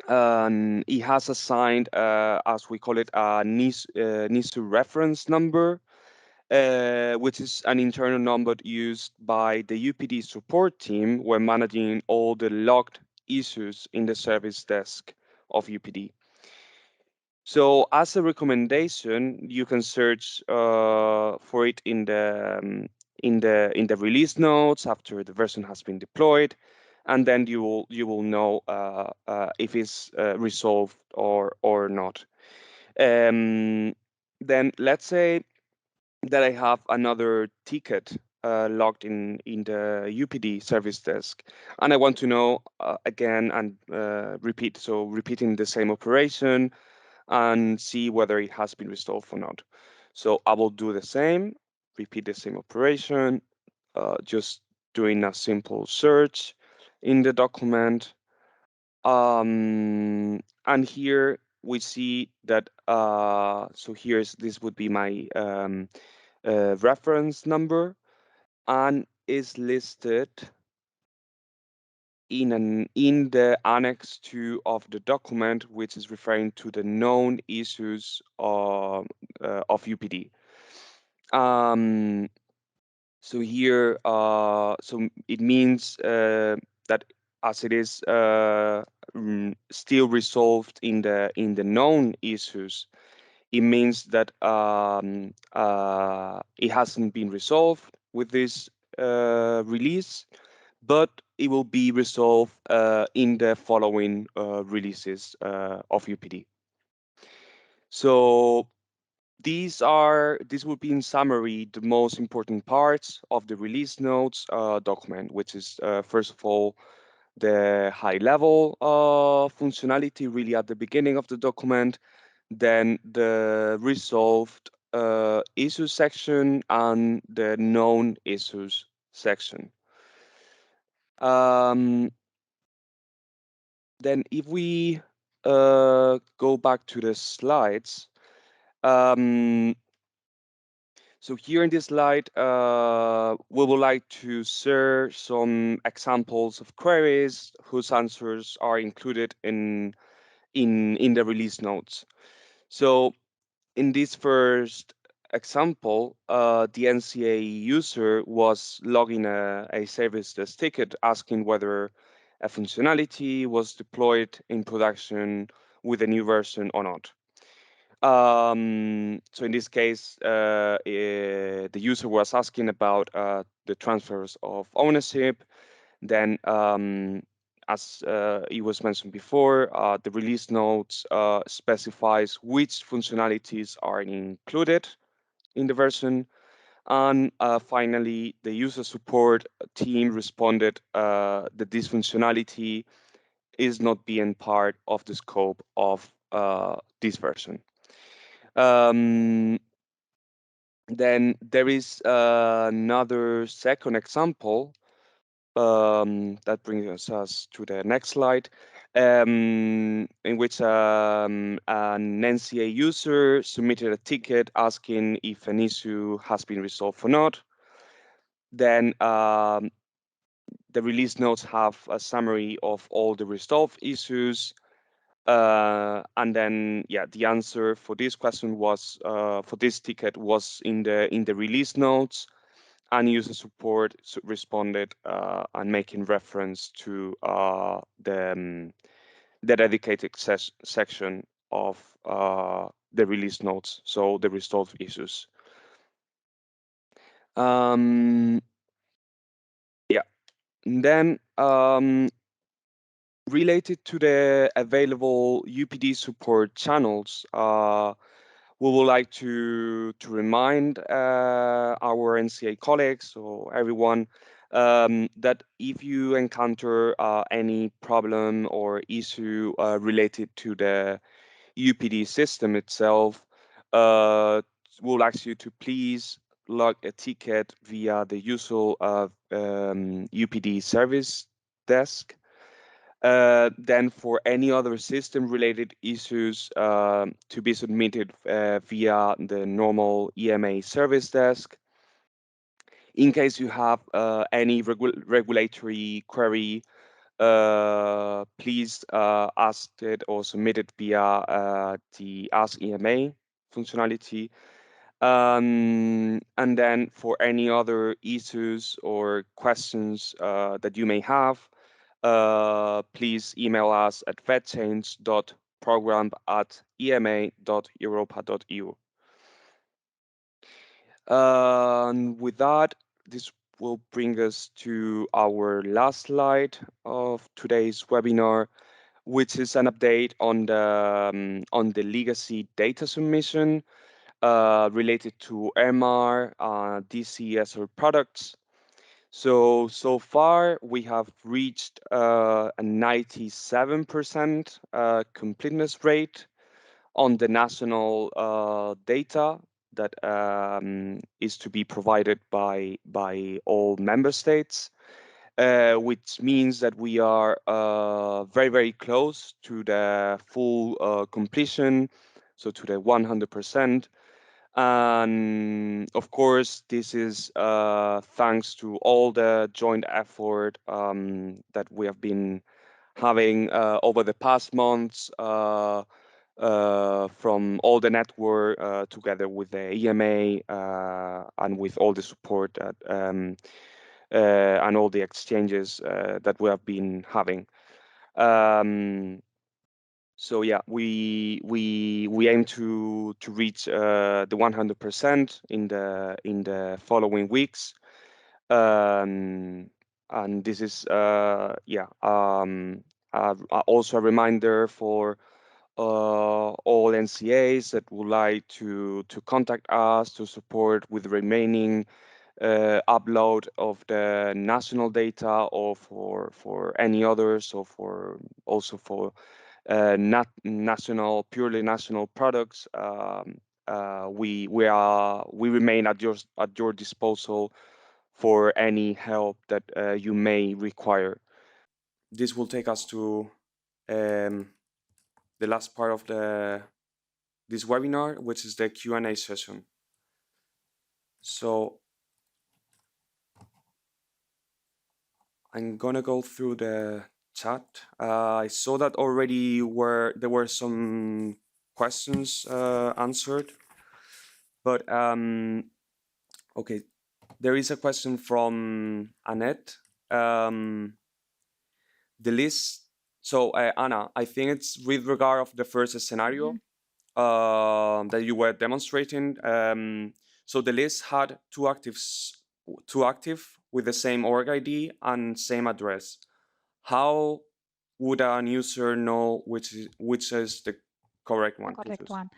Speaker 1: It has assigned, as we call it, a NISU reference number, which is an internal number used by the UPD support team when managing all the logged issues in the service desk of UPD. So as a recommendation, you can search for it in the release notes after the version has been deployed, and then you will know if it's resolved or not. Then let's say that I have another ticket logged in the UPD service desk, and I want to know again and repeat. So repeating the same operation and see whether it has been resolved or not. So I will do the same, repeat the same operation, just doing a simple search in the document. And here we see that, so this would be my reference number, and is listed in the annex 2 of the document, which is referring to the known issues of UPD. So here, so it means that as it is still resolved in the known issues, it means that it hasn't been resolved with this release, but it will be resolved in the following releases of UPD. So this will be in summary the most important parts of the release notes document, which is first of all the high level functionality really at the beginning of the document, then the resolved issues section and the known issues section. Then if we go back to the slides, so here in this slide, we would like to share some examples of queries whose answers are included in the release notes. So in this first example, the NCA user was logging a service desk ticket asking whether a functionality was deployed in production with a new version or not. So in this case, the user was asking about the transfers of ownership. Then, as it was mentioned before, the release notes specifies which functionalities are included in the version. And finally, the user support team responded that this functionality is not being part of the scope of this version. Then there is another second example that brings us to the next slide, in which an NCA user submitted a ticket asking if an issue has been resolved or not. Then the release notes have a summary of all the resolved issues. And then, yeah, the answer for this question was for this ticket was in the release notes, and user support responded and making reference to the dedicated section of the release notes, so the resolved issues. Yeah, and then related to the available UPD support channels, we would like to remind our NCA colleagues or everyone that if you encounter any problem or issue related to the UPD system itself, we'll ask you to please log a ticket via the usual UPD service desk. Then for any other system related issues to be submitted via the normal EMA service desk. In case you have any regulatory query please ask it or submit it via the Ask EMA functionality. And then for any other issues or questions that you may have, please email us at vetchange.program@ema.europa.eu. And with that, this will bring us to our last slide of today's webinar, which is an update on the legacy data submission related to MR, DCSR products. So far, we have reached a 97% completeness rate on the national data that is to be provided by all member states, which means that we are very, very close to the full completion, so to the 100%. And of course, this is thanks to all the joint effort that we have been having over the past months from all the network together with the EMA and with all the support that, and all the exchanges that we have been having. So yeah, we aim to reach the 100% in the following weeks, and this is also a reminder for all NCAs that would like to contact us to support with the remaining upload of the national data, or for any others, or for also for not purely national products. We remain at your disposal for any help that you may require. This will take us to the last part of this webinar, which is the Q&A session. So I'm gonna go through the chat. I saw that already there were some questions answered, but okay, there is a question from Annette. The list. So Anna, I think it's with regard of the first scenario that you were demonstrating. So the list had two active with the same org ID and same address. How would an user know which is the correct one?
Speaker 3: Correct one.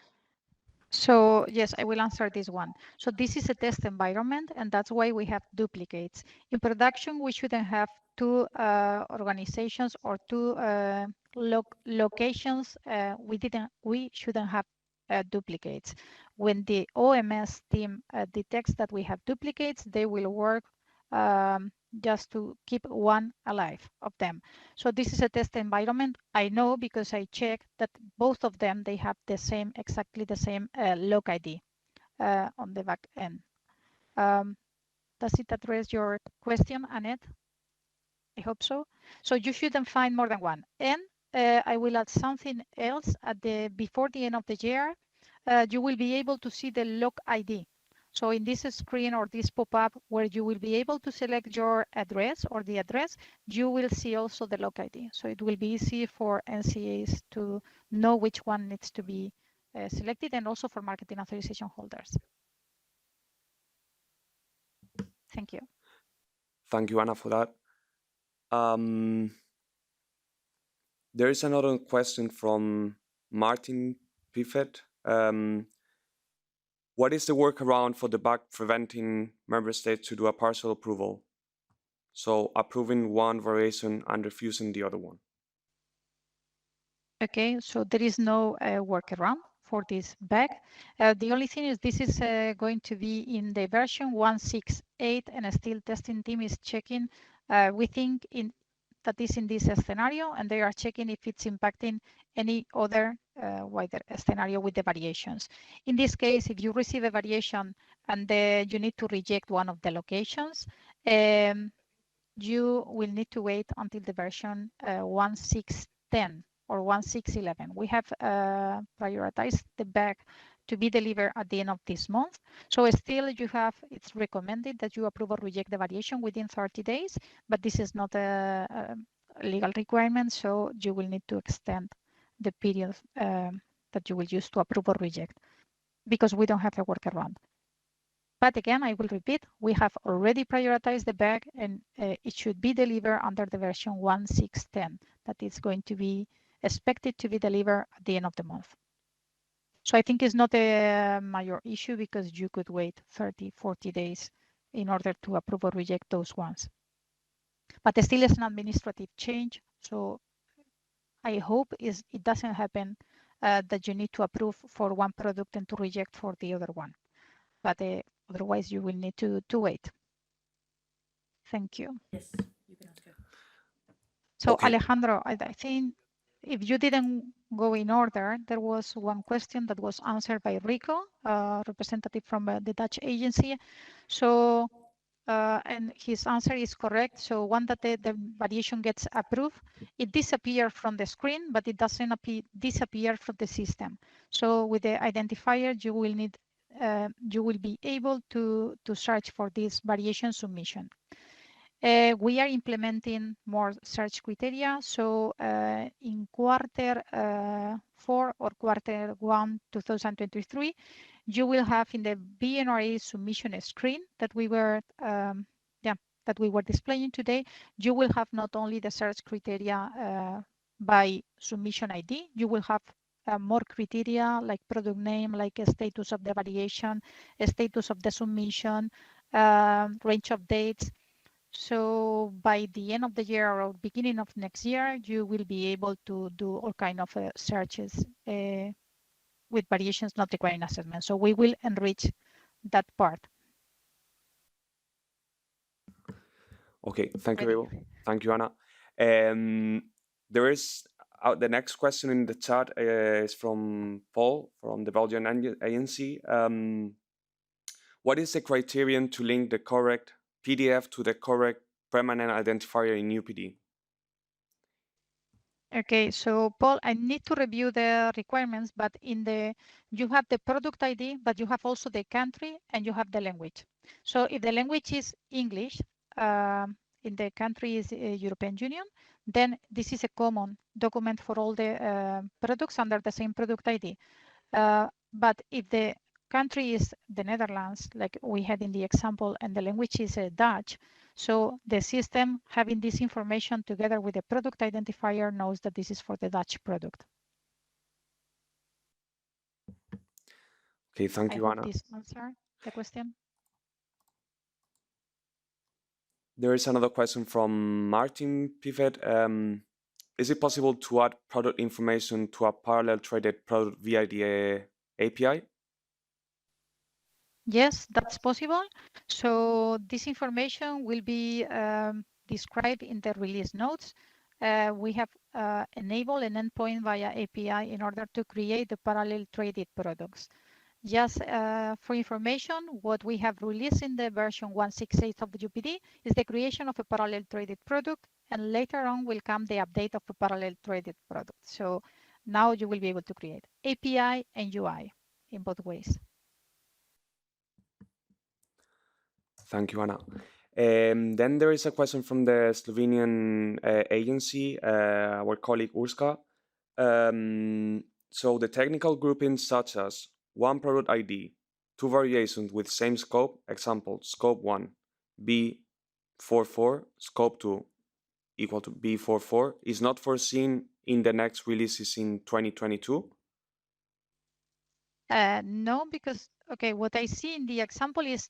Speaker 3: So yes, I will answer this one. So this is a test environment, and that's why we have duplicates. In production, we shouldn't have two organizations or two locations. We shouldn't have duplicates. When the OMS team detects that we have duplicates, they will work just to keep one alive of them. So this is a test environment. I know because I checked that both of them, they have the same, exactly the same log ID on the back end. Does it address your question, Annette? I hope so. So you shouldn't find more than one. And I will add something else before the end of the year. You will be able to see the log ID. So in this screen or this pop-up where you will be able to select your address or the address, you will see also the log ID. So it will be easy for NCAs to know which one needs to be selected, and also for marketing authorization holders. Thank you.
Speaker 1: Thank you, Anna, for that. There is another question from Martin Piffet. What is the workaround for the bug preventing member states to do a partial approval? So approving one variation and refusing the other one.
Speaker 3: Okay, so there is no workaround for this bug. The only thing is this is going to be in the version 168, and still testing team is checking. We think that is in this scenario, and they are checking if it's impacting any other wider scenario with the variations. In this case, if you receive a variation and you need to reject one of the locations, you will need to wait until the version 1.6.10 or 1.6.11. We have prioritized the bug to be delivered at the end of this month. So still you have, it's recommended that you approve or reject the variation within 30 days, but this is not a legal requirement, so you will need to extend the period that you will use to approve or reject, because we don't have a workaround. But again, I will repeat, we have already prioritized the bug, and it should be delivered under the version 1.6.10 that is going to be expected to be delivered at the end of the month. So I think it's not a major issue because you could wait 30, 40 days in order to approve or reject those ones. But still it's an administrative change. So I hope it doesn't happen that you need to approve for one product and to reject for the other one. But otherwise you will need to wait. Thank you.
Speaker 4: Yes, you can answer.
Speaker 3: So
Speaker 1: Okay.
Speaker 3: Alejandro, I think if you didn't go in order, there was one question that was answered by Rico, representative from the Dutch agency. So, and his answer is correct. So one that the variation gets approved, it disappears from the screen, but it doesn't disappear from the system. So with the identifier, you will need, you will be able to search for this variation submission. We are implementing more search criteria. So in quarter 4 or quarter 1, 2023, you will have in the VNRA submission screen that we were displaying today, you will have not only the search criteria by submission ID, you will have more criteria like product name, like a status of the variation, a status of the submission, range of dates. So by the end of the year or beginning of next year, you will be able to do all kind of searches with variations not requiring assessment. So we will enrich that part.
Speaker 1: Okay, thank you very well. Thank you, Anna. There is the next question in the chat is from Paul from the Belgian agency. What is the criterion to link the correct PDF to the correct permanent identifier in UPD?
Speaker 3: Okay, so Paul, I need to review the requirements, but you have the product ID, but you have also the country and you have the language. So if the language is English, in the country is European Union, then this is a common document for all the products under the same product ID. But if the country is the Netherlands, like we had in the example, and the language is Dutch, so the system having this information together with the product identifier knows that this is for the Dutch product.
Speaker 1: Okay, thank you,
Speaker 3: I
Speaker 1: Anna.
Speaker 3: hope this answers the question.
Speaker 1: There is another question from Martin Pivet. Is it possible to add product information to a parallel traded product via the API?
Speaker 3: Yes, that's possible. So this information will be described in the release notes. We have enabled an endpoint via API in order to create the parallel traded products. Just for information, what we have released in the version 1.6.8 of the UPD is the creation of a parallel traded product, and later on will come the update of a parallel traded product. So now you will be able to create API and UI in both ways.
Speaker 1: Thank you, Anna. Then there is a question from the Slovenian agency, our colleague Urska. So the technical groupings such as one product ID, two variations with same scope, example, scope 1, B44, scope 2 equal to B44, is not foreseen in the next releases in 2022?
Speaker 3: No, because, okay, what I see in the example is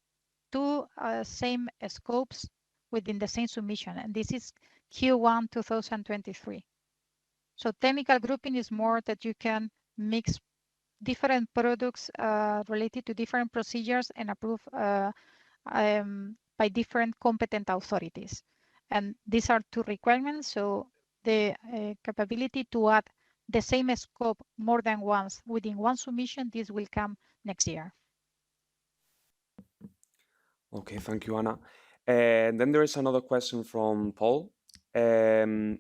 Speaker 3: two same scopes within the same submission, and this is Q1 2023. So technical grouping is more that you can mix different products related to different procedures and approve by different competent authorities. And these are two requirements. So the capability to add the same scope more than once within one submission, this will come next year.
Speaker 1: Okay, thank you, Anna. And then there is another question from Paul. Can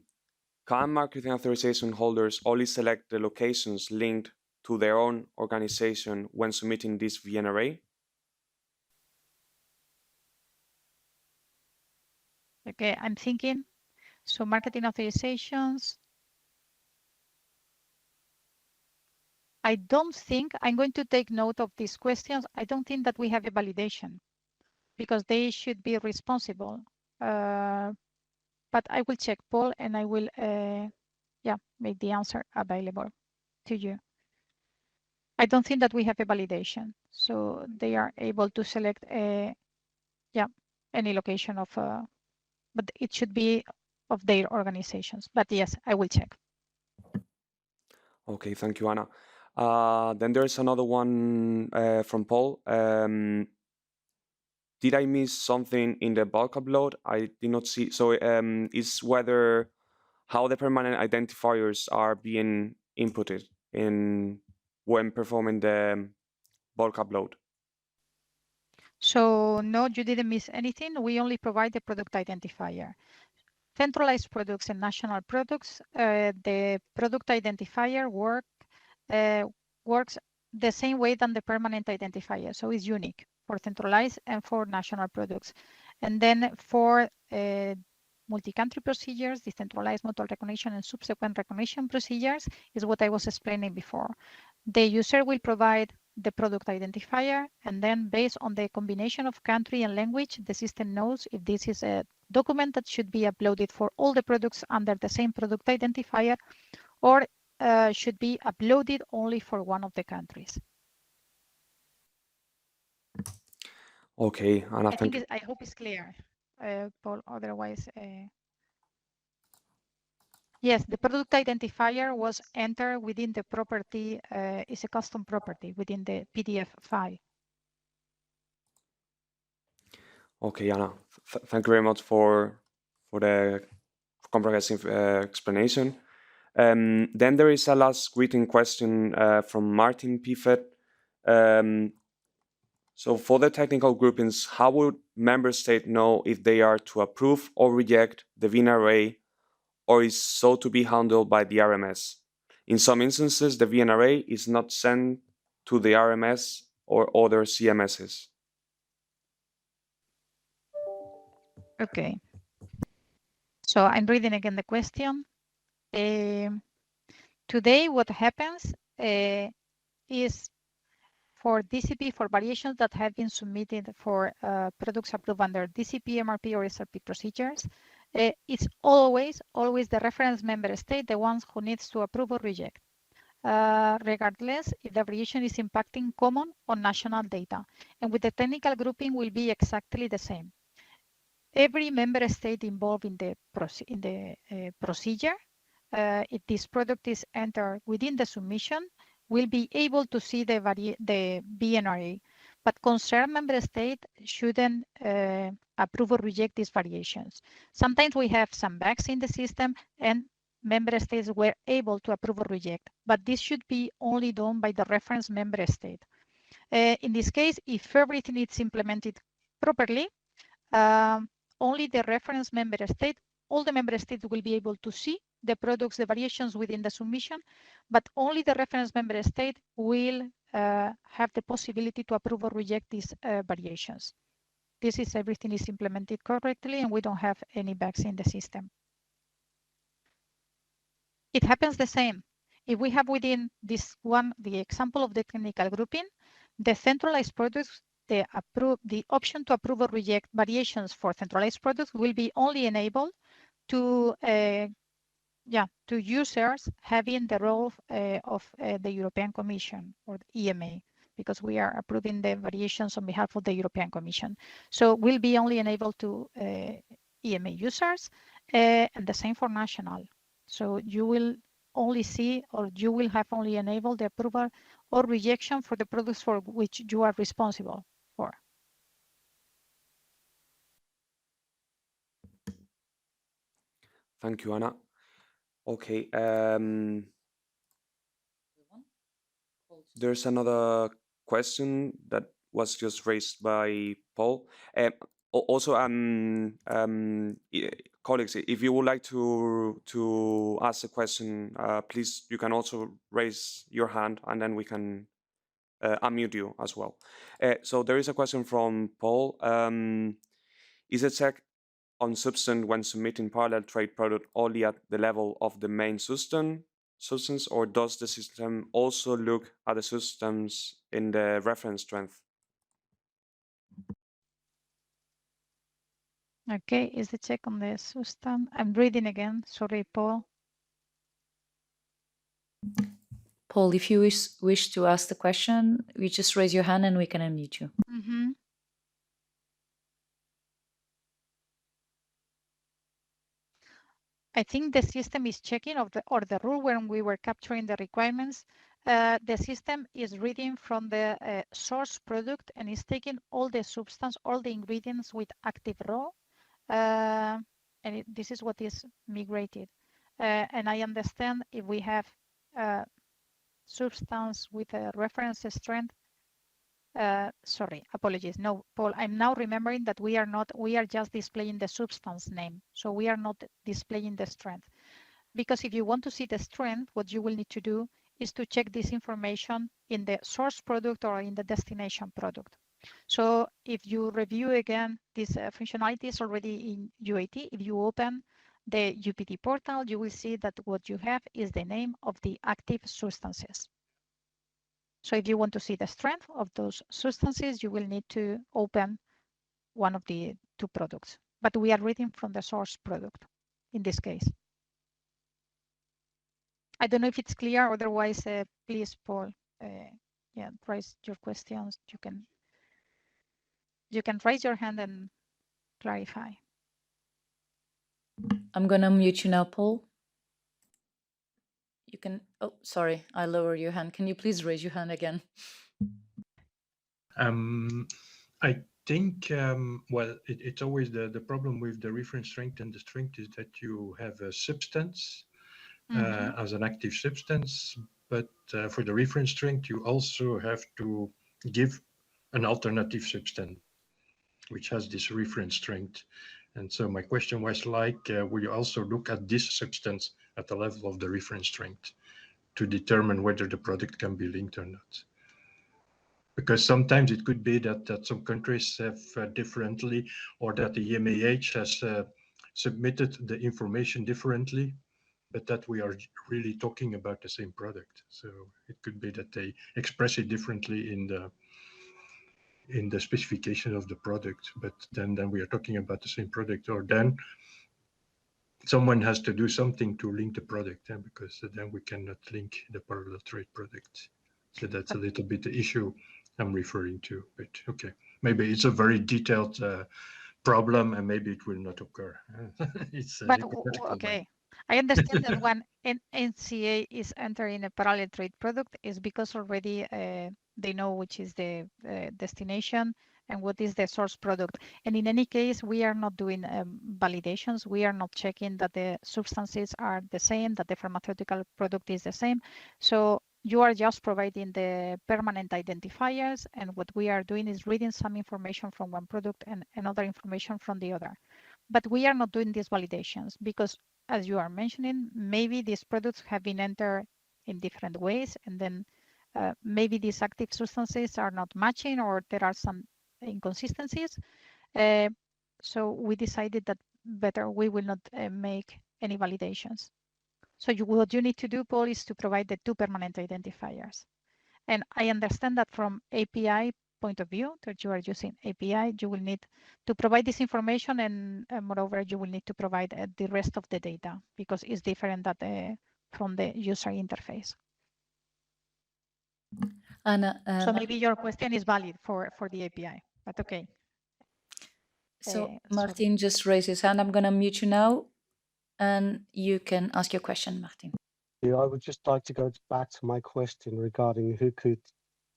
Speaker 1: marketing authorization holders only select the locations linked to their own organization when submitting this VNRA?
Speaker 3: Okay, I'm thinking. So marketing authorizations. I don't think, I'm going to take note of these questions. I don't think that we have a validation because they should be responsible. But I will check, Paul, and I will make the answer available to you. I don't think that we have a validation. So they are able to select any location of, but it should be of their organizations. But yes, I will check.
Speaker 1: Okay, thank you, Anna. Then there's another one from Paul. Did I miss something in the bulk upload? I did not see. So is whether how the permanent identifiers are being inputted in when performing the bulk upload.
Speaker 3: So no, you didn't miss anything. We only provide the product identifier. Centralized products and national products, the product identifier works the same way than the permanent identifier. So it's unique for centralized and for national products. And then for multi-country procedures, decentralized mutual recognition and subsequent recognition procedures is what I was explaining before. The user will provide the product identifier, and then based on the combination of country and language, the system knows if this is a document that should be uploaded for all the products under the same product identifier, or should be uploaded only for one of the countries.
Speaker 1: Okay, Anna, thank you.
Speaker 3: I hope it's clear, Paul. Otherwise, yes, the product identifier was entered within the property, is a custom property within the PDF file.
Speaker 1: Okay, Anna, thank you very much for the comprehensive explanation. Then there is a last written question from Martin Piffet. So for the technical groupings, how would member state know if they are to approve or reject the VNRA, or is so to be handled by the RMS? In some instances, the VNRA is not sent to the RMS or other CMSs.
Speaker 3: Okay. So I'm reading again the question. Today, what happens is for DCP, for variations that have been submitted for products approved under DCP, MRP, or SRP procedures, it's always the reference member state, the ones who needs to approve or reject, regardless if the variation is impacting common or national data. And with the technical grouping will be exactly the same. Every member state involved in the procedure, if this product is entered within the submission, will be able to see the VNRA, but concerned member state shouldn't approve or reject these variations. Sometimes we have some bugs in the system and member states were able to approve or reject, but this should be only done by the reference member state. In this case, if everything is implemented properly, only the reference member state, all the member states will be able to see the products, the variations within the submission, but only the reference member state will have the possibility to approve or reject these variations. This is everything is implemented correctly and we don't have any bugs in the system. It happens the same. If we have within this one, the example of the technical grouping, the centralized products, the option to approve or reject variations for centralized products will be only enabled to to users having the role of the European Commission or the EMA, because we are approving the variations on behalf of the European Commission. So will be only enabled to EMA users, and the same for national. So you will only see, or you will have only enabled the approval or rejection for the products for which you are responsible for.
Speaker 1: Thank you, Anna. Okay. There's another question that was just raised by Paul. Also, colleagues, if you would like to ask a question, please, you can also raise your hand, and then we can unmute you as well. So there is a question from Paul. Is a check on substance when submitting parallel trade product only at the level of the main substance, or does the system also look at the substance in the reference strength?
Speaker 3: Okay, is the check on the substance? I'm reading again. Sorry, Paul.
Speaker 4: Paul, if you wish to ask the question, you just raise your hand and we can unmute you.
Speaker 3: Mm-hmm. I think the system is checking or the rule when we were capturing the requirements. The system is reading from the source product and is taking all the substance, all the ingredients with active raw. This is what is migrated. And I understand if we have substance with a reference strength. Sorry, apologies. No, Paul, I'm now remembering that we are just displaying the substance name. So we are not displaying the strength. Because if you want to see the strength, what you will need to do is to check this information in the source product or in the destination product. So if you review again, this functionality is already in UAT. If you open the UPD portal, you will see that what you have is the name of the active substances. So if you want to see the strength of those substances, you will need to open one of the two products. But we are reading from the source product in this case. I don't know if it's clear. Otherwise, please, Paul, yeah, raise your questions. You can raise your hand and clarify.
Speaker 4: I'm going to mute you now, Paul. You can, oh, sorry, I lower your hand. Can you please raise your hand again?
Speaker 5: I think, well, it's always the problem with the reference strength and the strength is that you have a substance as an active substance, but for the reference strength, you also have to give an alternative substance, which has this reference strength. And so my question was like, will you also look at this substance at the level of the reference strength to determine whether the product can be linked or not? Because sometimes it could be that some countries have differently, or that the EMAH has submitted the information differently, but that we are really talking about the same product. So it could be that they express it differently in the specification of the product, but then we are talking about the same product, or then someone has to do something to link the product, because then we cannot link the parallel trade product. So that's a little bit the issue I'm referring to, but okay, maybe it's a very detailed problem and maybe it will not occur. It's
Speaker 3: but okay, I understand that when NCA is entering a parallel trade product is because already they know which is the destination and what is the source product. And in any case, we are not doing validations. We are not checking that the substances are the same, that the pharmaceutical product is the same. So you are just providing the permanent identifiers, and what we are doing is reading some information from one product and another information from the other. But we are not doing these validations because, as you are mentioning, maybe these products have been entered in different ways, and then maybe these active substances are not matching, or there are some inconsistencies. So we decided that better we will not make any validations. So what you need to do, Paul, is to provide the two permanent identifiers. And I understand that from API point of view, that you are using API, you will need to provide this information, and moreover, you will need to provide the rest of the data because it's different from the user interface.
Speaker 4: Anna,
Speaker 3: so maybe your question is valid for the API, but okay.
Speaker 4: So Martin just raised his hand. I'm going to mute you now and you can ask your question, Martin.
Speaker 6: Yeah, I would just like to go back to my question regarding who could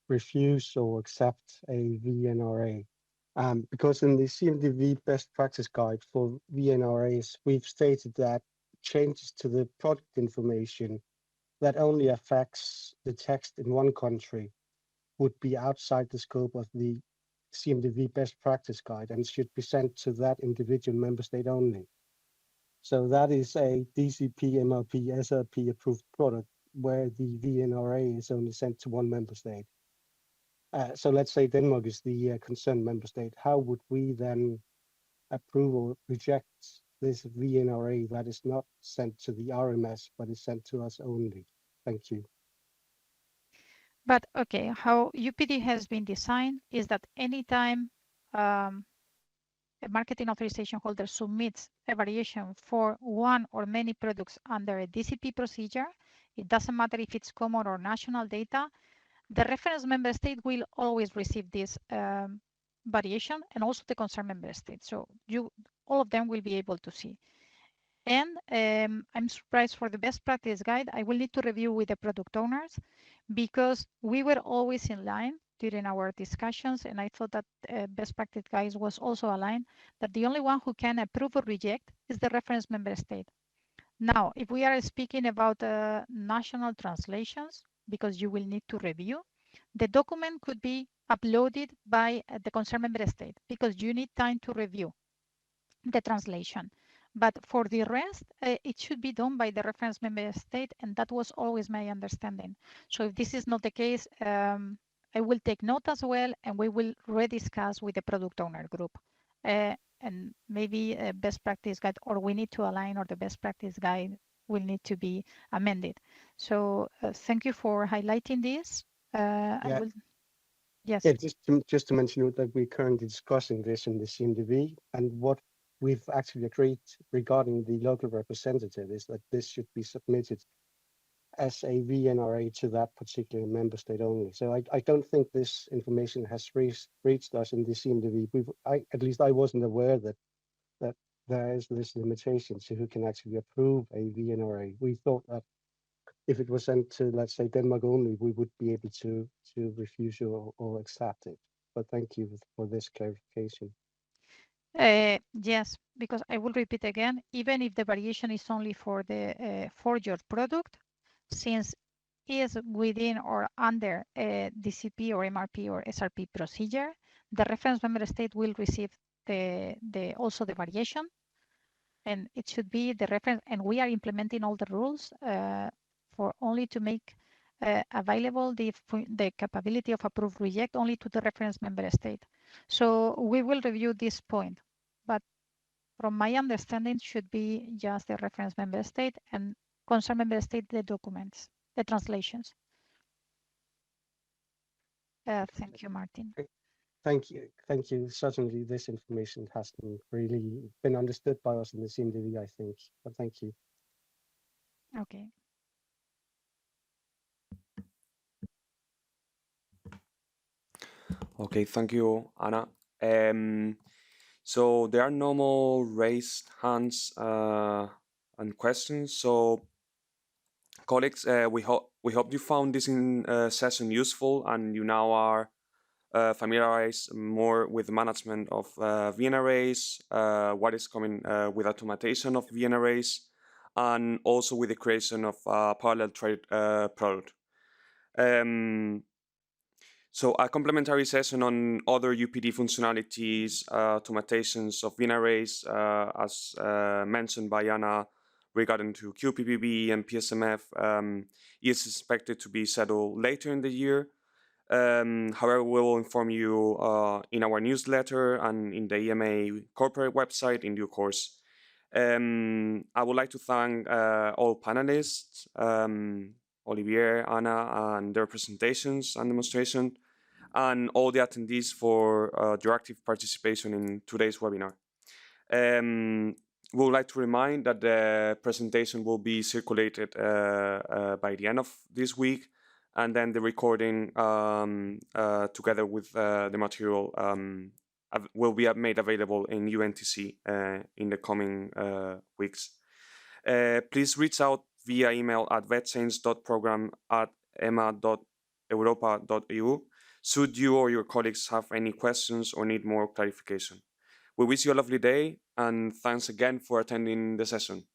Speaker 6: refuse or accept a VNRA. Because in the CMDV best practice guide for VNRAs, we've stated that changes to the product information that only affects the text in one country would be outside the scope of the CMDV best practice guide and should be sent to that individual member state only. So that is a DCP, MRP, SRP approved product where the VNRA is only sent to one member state. So let's say Denmark is the concerned member state. How would we then approve or reject this VNRA that is not sent to the RMS, but is sent to us only? Thank you.
Speaker 3: But okay, how UPD has been designed is that anytime a marketing authorization holder submits a variation for one or many products under a DCP procedure, it doesn't matter if it's common or national data, the reference member state will always receive this variation, and also the concerned member state. So all of them will be able to see. And I'm surprised for the best practice guide. I will need to review with the product owners because we were always in line during our discussions, and I thought that best practice guides was also aligned that the only one who can approve or reject is the reference member state. Now, if we are speaking about national translations, because you will need to review, the document could be uploaded by the concerned member state because you need time to review the translation. But for the rest, it should be done by the reference member state, and that was always my understanding. So if this is not the case, I will take note as well, and we will rediscuss with the product owner group. And maybe a best practice guide, or we need to align, or the best practice guide will need to be amended. So thank you for highlighting this. I will, yes.
Speaker 6: Yeah, just to mention that we're currently discussing this in the CMDV, and what we've actually agreed regarding the local representative is that this should be submitted as a VNRA to that particular member state only. So I don't think this information has reached us in the CMDV. At least I wasn't aware that there is this limitation to who can actually approve a VNRA. We thought that if it was sent to, let's say, Denmark only, we would be able to refuse or accept it. But thank you for this clarification.
Speaker 3: Yes, because I will repeat again, even if the variation is only for the for your product, since is within or under a DCP or MRP or SRP procedure, the reference member state will receive also the variation, and it should be the reference. And we are implementing all the rules for only to make available the capability of approve reject only to the reference member state. So we will review this point, but from my understanding should be just the reference member state and concerned member state the documents, the translations. Thank you, Martin.
Speaker 6: Thank you. Certainly this information hasn't really been understood by us in the CMDV, I think, but thank you.
Speaker 3: Okay.
Speaker 1: Okay, thank you, Anna. So there are no more raised hands and questions. So, colleagues, we hope you found this session useful and you now are familiarized more with the management of VNRAs, what is coming with automation of VNRAs, and also with the creation of a parallel trade product. So a complementary session on other UPD functionalities, automations of VNRAs, as mentioned by Anna, regarding to QPPB and PSMF, is expected to be settled later in the year. However, we will inform you in our newsletter and in the EMA corporate website in due course. I would like to thank all panelists, Olivier, Anna, and their presentations and demonstration, and all the attendees for your active participation in today's webinar. We would like to remind that the presentation will be circulated by the end of this week, and then the recording together with the material will be made available in UNTC in the coming weeks. Please reach out via email at vetchange.program@ema.europa.eu should you or your colleagues have any questions or need more clarification. We wish you a lovely day, and thanks again for attending the session.